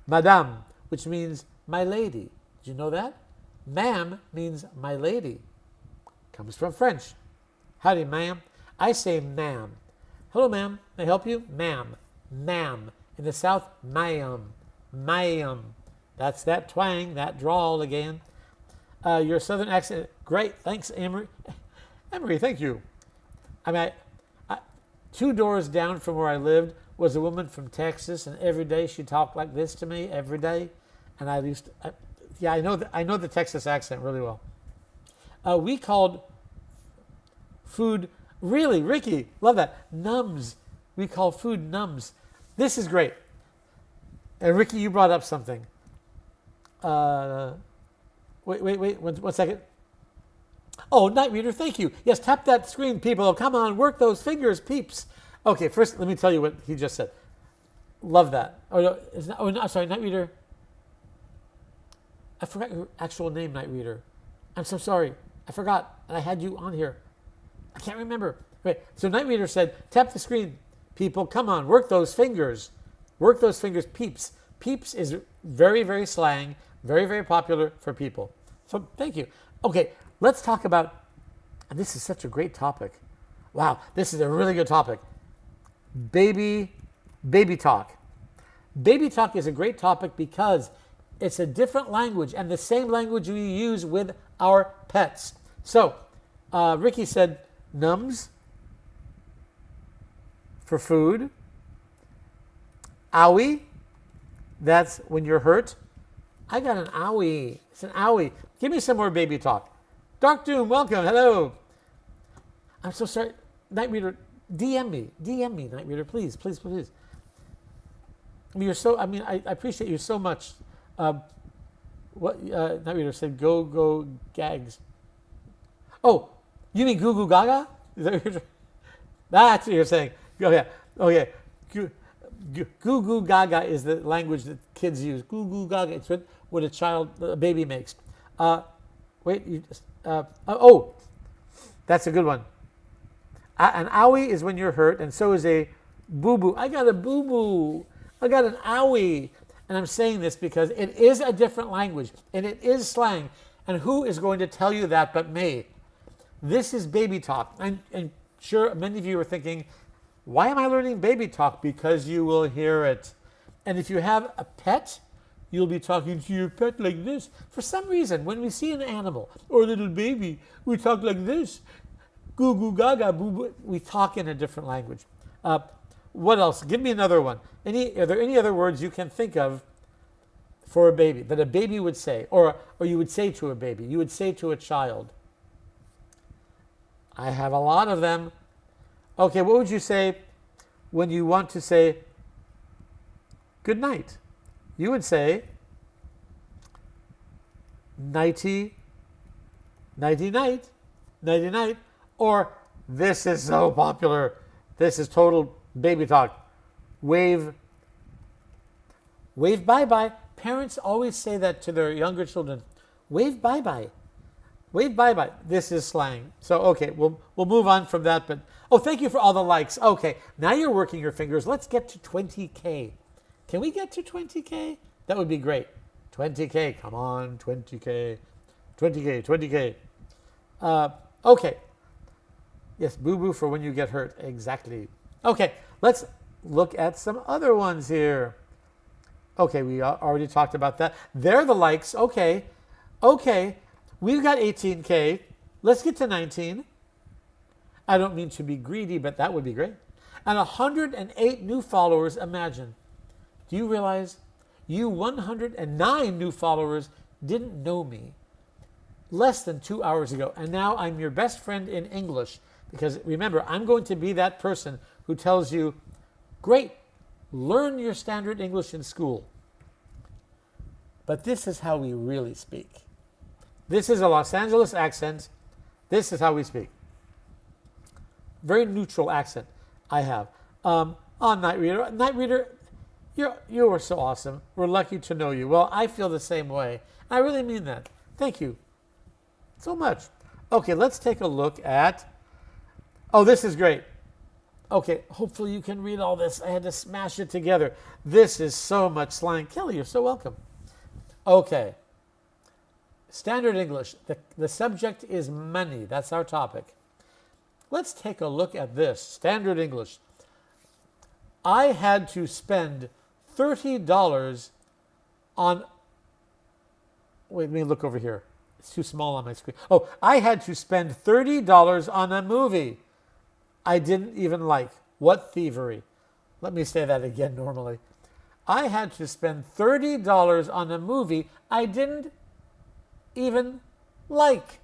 madame, which means my lady. Did you know that? Ma'am means my lady. Comes from French. Howdy, ma'am. I say ma'am. Hello, ma'am. May I help you? Ma'am. Ma'am. In the South, ma'am. Ma'am. That's that twang, that drawl again. Your Southern accent, great. Thanks, Emery. Emery, thank you. I mean, 2 doors down from where I lived was a woman from Texas, and every day she talked like this to me, every day. And I know the Texas accent really well. We called food, really, Ricky, love that, nums. We call food nums. This is great. And Ricky, you brought up something. Wait, 1 second. Oh, Night Reader, thank you. Yes, tap that screen, people. Come on, work those fingers, peeps. Okay, first, let me tell you what he just said. Love that. Sorry, Night Reader. I forgot your actual name, Night Reader. I'm so sorry. I forgot. And I had you on here. I can't remember. Wait, so Night Reader said, tap the screen, people. Come on, work those fingers. Work those fingers, peeps. Peeps is very, very slang, very, very popular for people. So thank you. Okay, let's talk about, and this is such a great topic. Wow, this is a really good topic. Baby talk. Baby talk is a great topic because it's a different language and the same language we use with our pets. So, Ricky said nums for food. Owie, that's when you're hurt. I got an owie. It's an owie. Give me some more baby talk. Dark Doom, welcome. Hello. I'm so sorry. Night Reader, DM me, Night Reader, please. I appreciate you so much. What Night Reader said, go gags. Oh, you mean goo goo gaga? That's what you're saying. Go ahead. Okay. Goo goo gaga is the language that kids use. Goo goo gaga. It's what a baby makes. Wait, you just, oh, that's a good one. An owie is when you're hurt, and so is a boo-boo. I got a boo-boo. I got an owie. And I'm saying this because it is a different language, and it is slang. And who is going to tell you that but me? This is baby talk. And sure, many of you are thinking, why am I learning baby talk? Because you will hear it. And if you have a pet, you'll be talking to your pet like this. For some reason, when we see an animal or a little baby, we talk like this. Goo goo gaga boo boo. We talk in a different language. What else? Give me another one. Are there any other words you can think of for a baby that a baby would say, or you would say to a baby, you would say to a child? I have a lot of them. Okay, what would you say when you want to say good night? You would say nighty, nighty night, nighty night, or this is so popular. This is total baby talk. Wave bye-bye. Parents always say that to their younger children. Wave bye-bye. Wave bye-bye. This is slang. So, okay, we'll move on from that. But thank you for all the likes. Okay, now you're working your fingers. Let's get to 20K. Can we get to 20K? That would be great. 20K. Come on, 20K. 20K. Okay. Yes, boo-boo for when you get hurt. Exactly. Okay, let's look at some other ones here. Okay, we already talked about that. They're the likes. Okay. We've got 18K. Let's get to 19. I don't mean to be greedy, but that would be great. And 108 new followers, imagine. Do you realize you 109 new followers didn't know me less than 2 hours ago, and now I'm your best friend in English, because remember, I'm going to be that person who tells you, great, learn your standard English in school. But this is how we really speak. This is a Los Angeles accent. This is how we speak. Very neutral accent I have. On Night Reader. Night Reader, you are so awesome. We're lucky to know you. Well, I feel the same way. I really mean that. Thank you so much. Okay, let's take a look at... Oh, this is great. Okay, hopefully you can read all this. I had to smash it together. This is so much slang. Kelly, you're so welcome. Okay. Standard English. The subject is money. That's our topic. Let's take a look at this. Standard English. I had to spend $30 on... Wait, let me look over here. It's too small on my screen. Oh, I had to spend $30 on a movie I didn't even like. What thievery. Let me say that again normally. I had to spend $30 on a movie I didn't even like.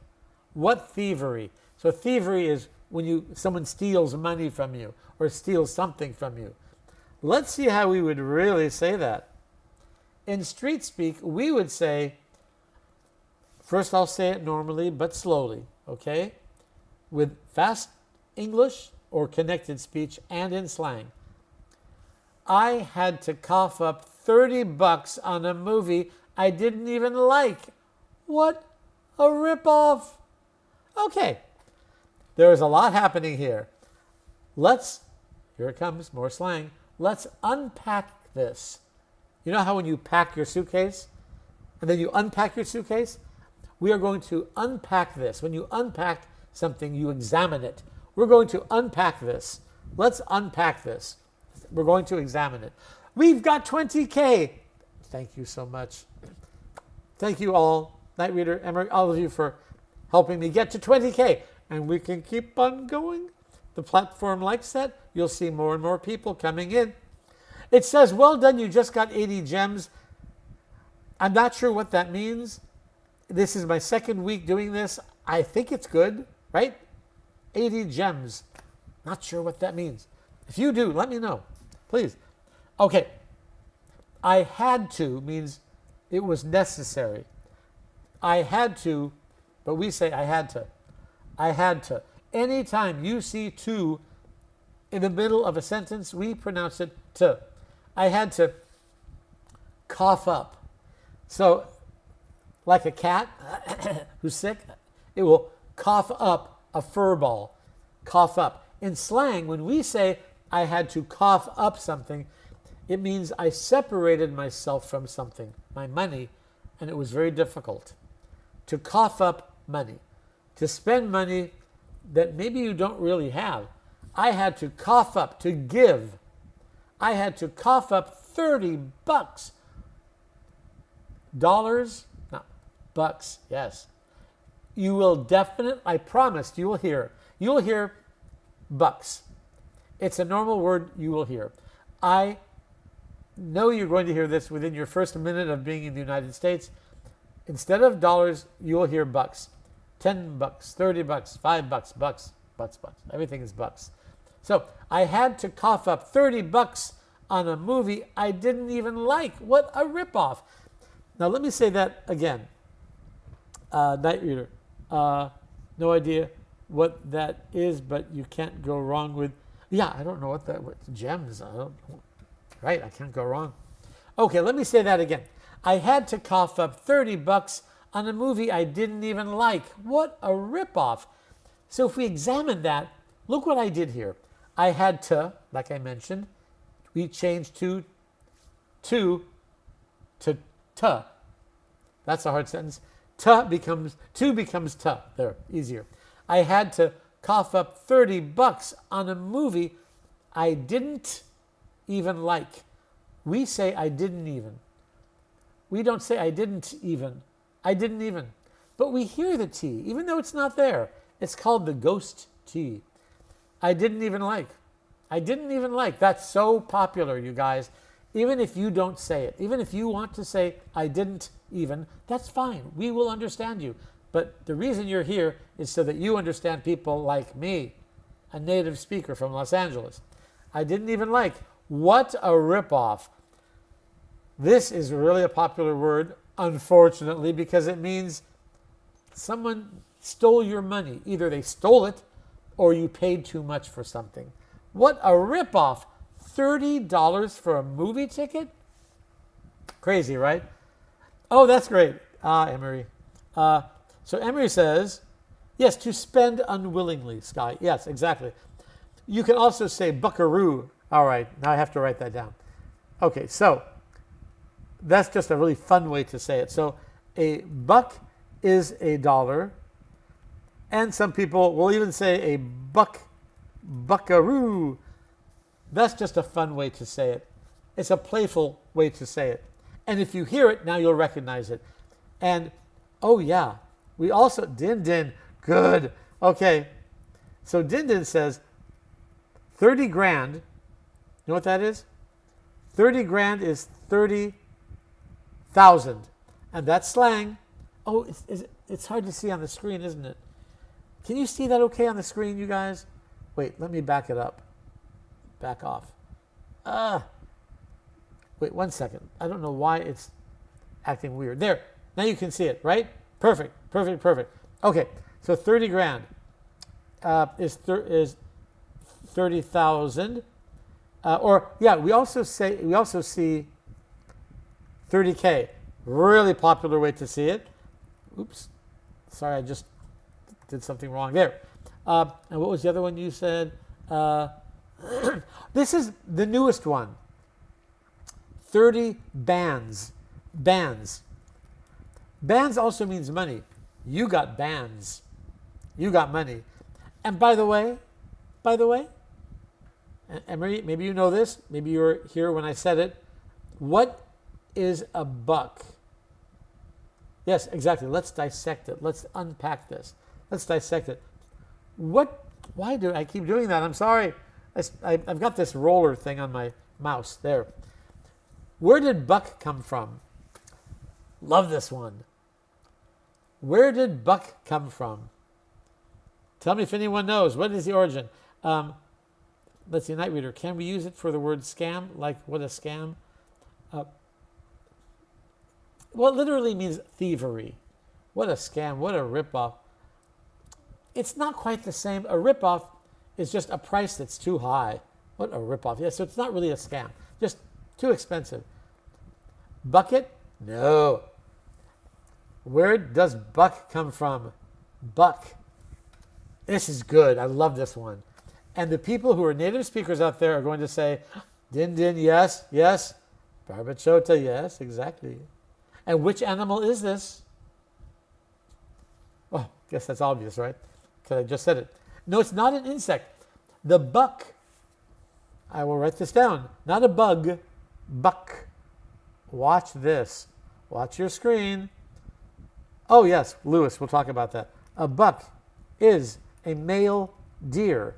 What thievery. So thievery is when someone steals money from you or steals something from you. Let's see how we would really say that. In street speak, we would say, first I'll say it normally but slowly, okay? With fast English or connected speech and in slang. I had to cough up $30 on a movie I didn't even like. What a ripoff. Okay, there is a lot happening here. Here it comes, more slang. Let's unpack this. You know how when you pack your suitcase and then you unpack your suitcase? We are going to unpack this. When you unpack something, you examine it. We're going to unpack this. Let's unpack this. We're going to examine it. We've got 20K. Thank you so much. Thank you all, Night Reader, Emery, all of you for helping me get to 20K. And we can keep on going. The platform likes that. You'll see more and more people coming in. It says, well done, you just got 80 gems. I'm not sure what that means. This is my second week doing this. I think it's good, right? 80 gems. Not sure what that means. If you do, let me know, please. Okay. I had to means it was necessary. I had to, but we say I had to. I had to. Anytime you see to in the middle of a sentence, we pronounce it to. I had to cough up. So like a cat who's sick, it will cough up a fur ball. Cough up. In slang, when we say I had to cough up something, it means I separated myself from something, my money, and it was very difficult. To cough up money. To spend money that maybe you don't really have. I had to cough up, to give. I had to cough up $30. Dollars? No, bucks, yes. You will definitely, I promised you will hear bucks. It's a normal word you will hear. I know you're going to hear this within your first minute of being in the United States. Instead of dollars, you will hear bucks. $10, $30, $5, bucks. Everything is bucks. So I had to cough up $30 on a movie I didn't even like. What a ripoff. Now let me say that again. Night Reader. No idea what that is, but you can't go wrong with. Yeah, I don't know what gems. Right, I can't go wrong. Okay, let me say that again. I had to cough up $30 on a movie I didn't even like. What a ripoff. So if we examine that, look what I did here. I had to, like I mentioned, we changed to to. That's a hard sentence. To becomes to. There, easier. I had to cough up $30 on a movie I didn't even like. We say I didn't even. We don't say I didn't even. I didn't even. But we hear the T, even though it's not there. It's called the ghost T. I didn't even like. I didn't even like. That's so popular, you guys. Even if you don't say it, even if you want to say I didn't even, that's fine. We will understand you. But the reason you're here is so that you understand people like me, a native speaker from Los Angeles. I didn't even like. What a ripoff. This is really a popular word, unfortunately, because it means someone stole your money. Either they stole it or you paid too much for something. What a ripoff. $30 for a movie ticket? Crazy, right? Oh, that's great. Emery. So Emery says, yes, to spend unwillingly, Sky. Yes, exactly. You can also say buckaroo. All right, now I have to write that down. Okay, so that's just a really fun way to say it. So a buck is $1, and some people will even say a buckaroo. That's just a fun way to say it. It's a playful way to say it. And if you hear it, now you'll recognize it. And, oh yeah, we also, Din Din, good. Okay, so Din Din says 30 grand, you know what that is? 30 grand is 30,000. And that's slang. Oh, it's hard to see on the screen, isn't it? Can you see that okay on the screen, you guys? Wait, let me back it up. Back off. Wait 1 second. I don't know why it's acting weird. There. Now you can see it, right? Perfect. Okay. So 30 grand is 30,000. Or yeah, we also see 30K. Really popular way to see it. Oops. Sorry, I just did something wrong there. And what was the other one you said? This is the newest one. 30 bands. Bands. Bands also means money. You got bands. You got money. And by the way, Emery, maybe you know this. Maybe you were here when I said it. What is a buck? Yes, exactly. Let's dissect it. Let's unpack this. Let's dissect it. Why do I keep doing that? I'm sorry. I've got this roller thing on my mouse. There. Where did buck come from? Love this one. Where did buck come from? Tell me if anyone knows. What is the origin? Let's see, Night Reader. Can we use it for the word scam? Like, what a scam? Well, it literally means thievery. What a scam. What a ripoff. It's not quite the same. A ripoff is just a price that's too high. What a ripoff. Yeah, so it's not really a scam. Just too expensive. Bucket? No. Where does buck come from? Buck. This is good. I love this one. And the people who are native speakers out there are going to say, din din, yes, yes. Barbachota, yes, exactly. And which animal is this? Well, I guess that's obvious, right? Because I just said it. No, it's not an insect. The buck, I will write this down, not a bug, buck. Watch this. Watch your screen. Oh, yes, Lewis, we'll talk about that. A buck is a male deer.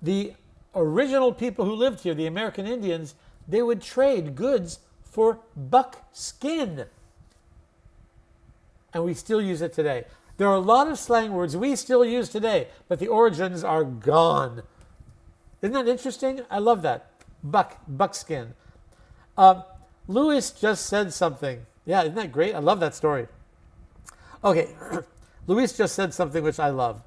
The original people who lived here, the American Indians, they would trade goods for buck skin. And we still use it today. There are a lot of slang words we still use today, but the origins are gone. Isn't that interesting? I love that. Buckskin. Lewis just said something. Yeah, isn't that great? I love that story. Okay, Luis just said something which I love.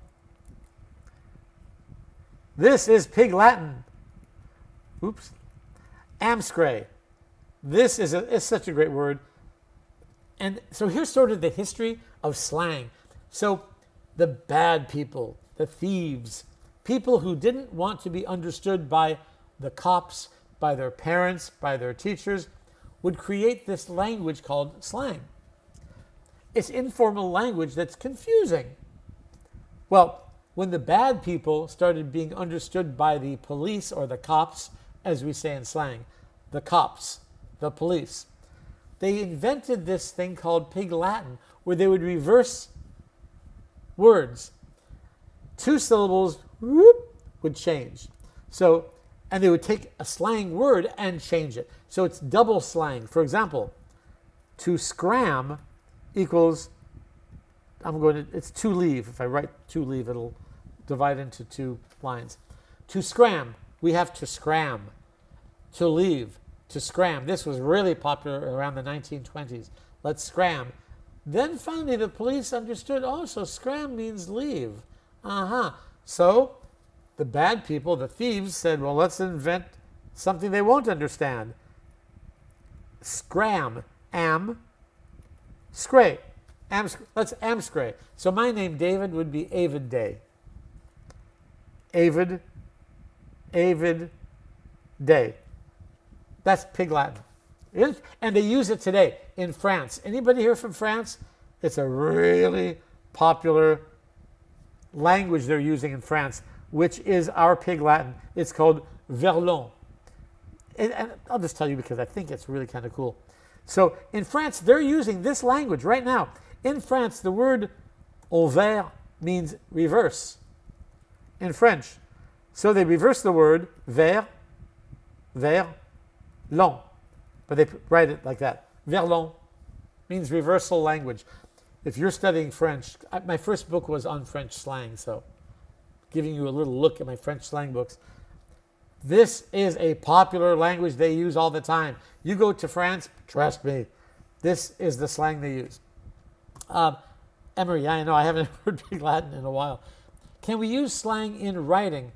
This is Pig Latin. Oops. Amscray. This is it's such a great word. And so here's sort of the history of slang. So the bad people, the thieves, people who didn't want to be understood by the cops, by their parents, by their teachers, would create this language called slang. It's informal language that's confusing. Well, when the bad people started being understood by the police or the cops, as we say in slang, the cops, the police, they invented this thing called Pig Latin, where they would reverse words. 2 syllables whoop, would change. So, and they would take a slang word and change it. So it's double slang. For example, to scram equals, it's to leave. If I write to leave, it'll divide into 2 lines. To scram, we have to scram. To leave, to scram. This was really popular around the 1920s. Let's scram. Then finally the police understood, oh, so scram means leave. So the bad people, the thieves, said, well, let's invent something they won't understand. Scram, scray. Let's amscray. So my name, David, would be Avid Day. Avid Day. That's Pig Latin. And they use it today in France. Anybody here from France? It's a really popular language they're using in France, which is our Pig Latin. It's called verlan. And I'll just tell you because I think it's really kind of cool. So in France, they're using this language right now. In France, the word envers means reverse in French. So they reverse the word vers, long. But they write it like that. Verlan means reversal language. If you're studying French, my first book was on French slang, so giving you a little look at my French slang books. This is a popular language they use all the time. You go to France, trust me, this is the slang they use. Emery, I know I haven't heard Pig Latin in a while. Can we use slang in writing?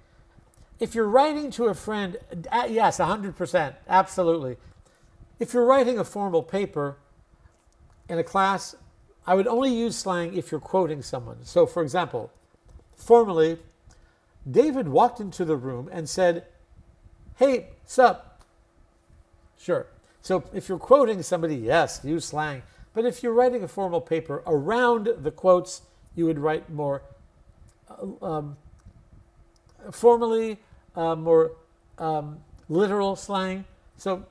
If you're writing to a friend, yes, 100%, absolutely. If you're writing a formal paper in a class, I would only use slang if you're quoting someone. So, for example, formally, David walked into the room and said, hey, sup? Sure. So if you're quoting somebody, yes, use slang. But if you're writing a formal paper, around the quotes, you would write more formally, more literal slang. So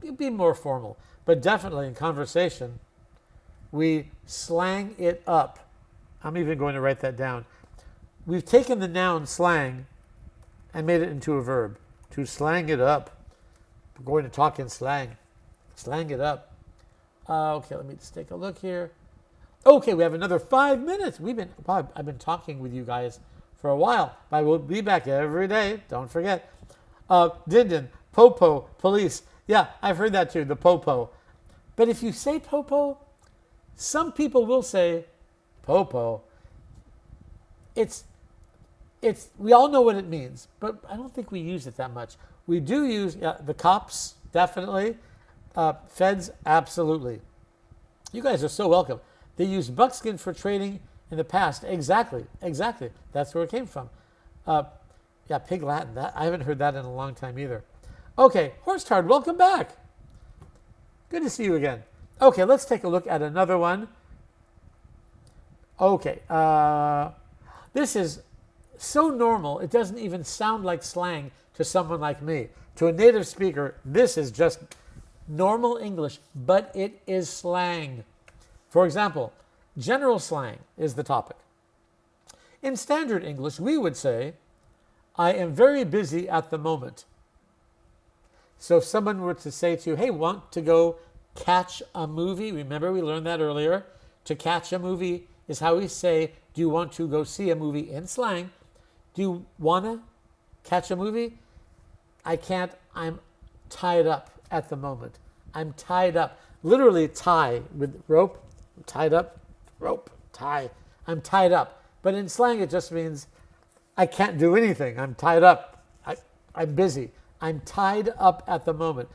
it'd be more formal. But definitely in conversation, we slang it up. I'm even going to write that down. We've taken the noun slang and made it into a verb. To slang it up. We're going to talk in slang. Slang it up. Okay, let me just take a look here. Okay, we have another 5 minutes. I've been talking with you guys for a while. I will be back every day. Don't forget. Dindin, popo, police. Yeah, I've heard that too, the popo. But if you say popo, some people will say popo. We all know what it means, but I don't think we use it that much. We do use the cops, definitely. Feds, absolutely. You guys are so welcome. They used buckskin for trading in the past. Exactly. That's where it came from. Yeah, Pig Latin. I haven't heard that in a long time either. Okay, Horsetard, welcome back. Good to see you again. Okay, let's take a look at another one. Okay, this is so normal, it doesn't even sound like slang to someone like me. To a native speaker, this is just normal English, but it is slang. For example, general slang is the topic. In standard English, we would say, I am very busy at the moment. So if someone were to say to you, hey, want to go catch a movie? Remember, we learned that earlier. To catch a movie is how we say, do you want to go see a movie in slang? Do you want to catch a movie? I can't. I'm tied up at the moment. I'm tied up. Literally tie with rope, tied up, rope, tie. I'm tied up. But in slang, it just means I can't do anything. I'm tied up. I'm busy. I'm tied up at the moment.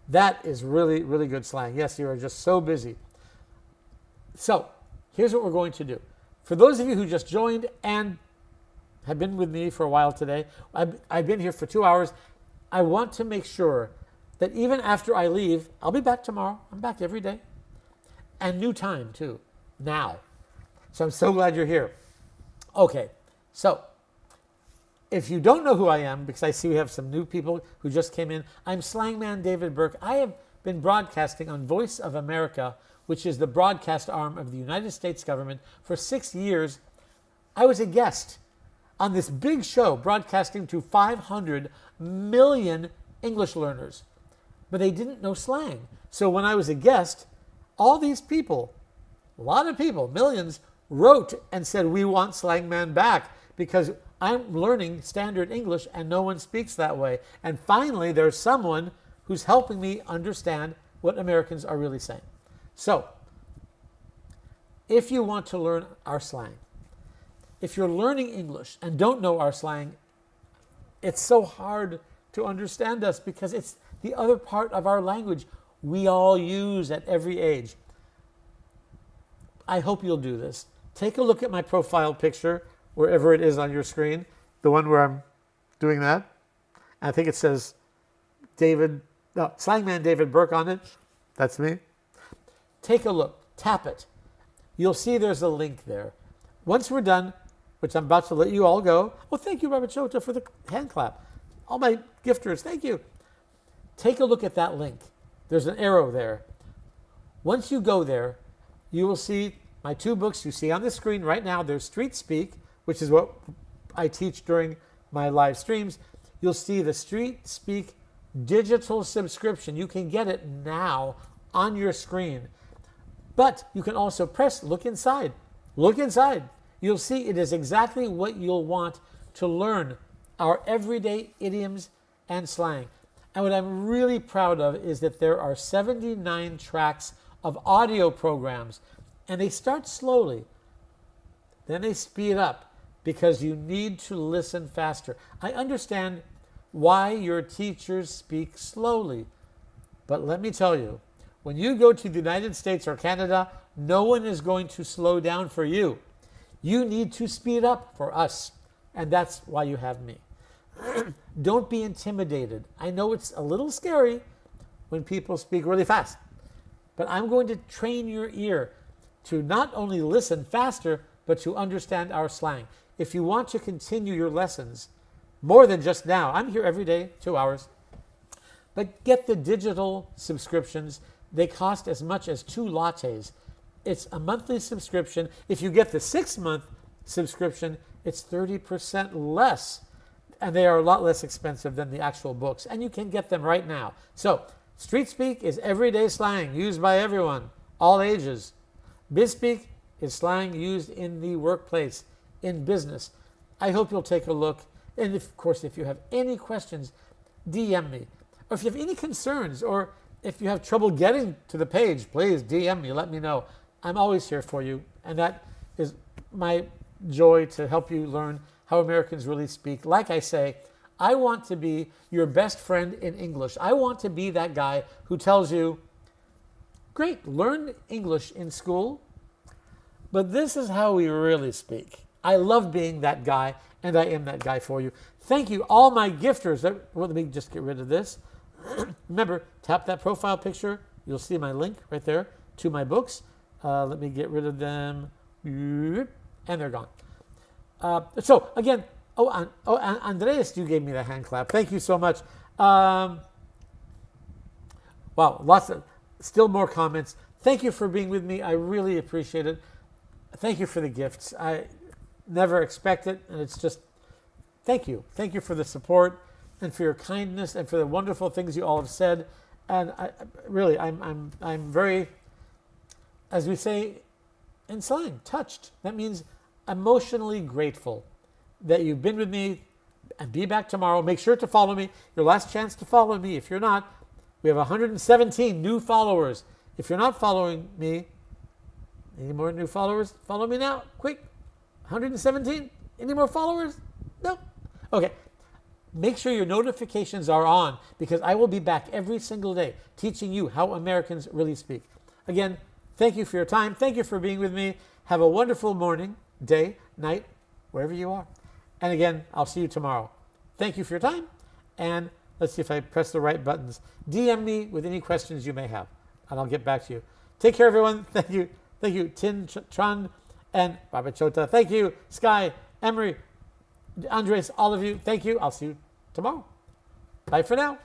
That is really, really good slang. Yes, you are just so busy. So here's what we're going to do. For those of you who just joined and have been with me for a while today, I've been here for 2 hours. I want to make sure that even after I leave, I'll be back tomorrow. I'm back every day. And new time too, now. So I'm so glad you're here. Okay, so if you don't know who I am, because I see we have some new people who just came in, I'm Slangman David Burke. I have been broadcasting on Voice of America, which is the broadcast arm of the United States government, for 6 years. I was a guest on this big show broadcasting to 500 million English learners, but they didn't know slang. So when I was a guest, all these people, a lot of people, millions, wrote and said, we want Slangman back because I'm learning standard English and no one speaks that way. And finally, there's someone who's helping me understand what Americans are really saying. So, if you want to learn our slang, if you're learning English and don't know our slang, it's so hard to understand us because it's the other part of our language we all use at every age. I hope you'll do this. Take a look at my profile picture, wherever it is on your screen, the one where I'm doing that. I think it says Slangman David Burke on it. That's me. Take a look. Tap it. You'll see there's a link there. Once we're done, which I'm about to let you all go. Oh, thank you, Robert Chota, for the hand clap. All my gifters, thank you. Take a look at that link. There's an arrow there. Once you go there, you will see my 2 books you see on the screen right now. There's Street Speak, which is what I teach during my live streams. You'll see the Street Speak digital subscription. You can get it now on your screen. But you can also look inside. Look inside. You'll see it is exactly what you'll want to learn our everyday idioms and slang. And what I'm really proud of is that there are 79 tracks of audio programs, and they start slowly. Then they speed up because you need to listen faster. I understand why your teachers speak slowly, but let me tell you, when you go to the United States or Canada, no one is going to slow down for you. You need to speed up for us, and that's why you have me. Don't be intimidated. I know it's a little scary when people speak really fast, but I'm going to train your ear to not only listen faster, but to understand our slang. If you want to continue your lessons more than just now, I'm here every day, 2 hours, but get the digital subscriptions. They cost as much as 2 lattes. It's a monthly subscription. If you get the 6-month subscription, it's 30% less. And they are a lot less expensive than the actual books. And you can get them right now. So, Street Speak is everyday slang used by everyone, all ages. BizSpeak is slang used in the workplace, in business. I hope you'll take a look. And of course, if you have any questions, DM me. Or if you have any concerns, or if you have trouble getting to the page, please DM me, let me know. I'm always here for you. And that is my joy to help you learn how Americans really speak. Like I say, I want to be your best friend in English. I want to be that guy who tells you, Great, learn English in school, but this is how we really speak. I love being that guy, and I am that guy for you. Thank you, all my gifters. Well, let me just get rid of this. Remember, tap that profile picture. You'll see my link right there to my books. Let me get rid of them. And they're gone. So, again, Andreas, you gave me the hand clap. Thank you so much. Wow, still more comments. Thank you for being with me. I really appreciate it. Thank you for the gifts. I never expect it, and it's just thank you. Thank you for the support and for your kindness and for the wonderful things you all have said. And I'm very, as we say in slang, touched. That means emotionally grateful that you've been with me, and be back tomorrow. Make sure to follow me. Your last chance to follow me. If you're not, we have 117 new followers. If you're not following me, any more new followers? Follow me now, quick. 117? Any more followers? No? Okay. Make sure your notifications are on, because I will be back every single day teaching you how Americans really speak. Again, thank you for your time. Thank you for being with me. Have a wonderful morning, day, night, wherever you are. And again, I'll see you tomorrow. Thank you for your time. And let's see if I press the right buttons. DM me with any questions you may have, and I'll get back to you. Take care, everyone. Thank you. Thank you, Tin Tran and Baba Chota. Thank you, Sky, Emery, Andres, all of you. Thank you. I'll see you tomorrow. Bye for now.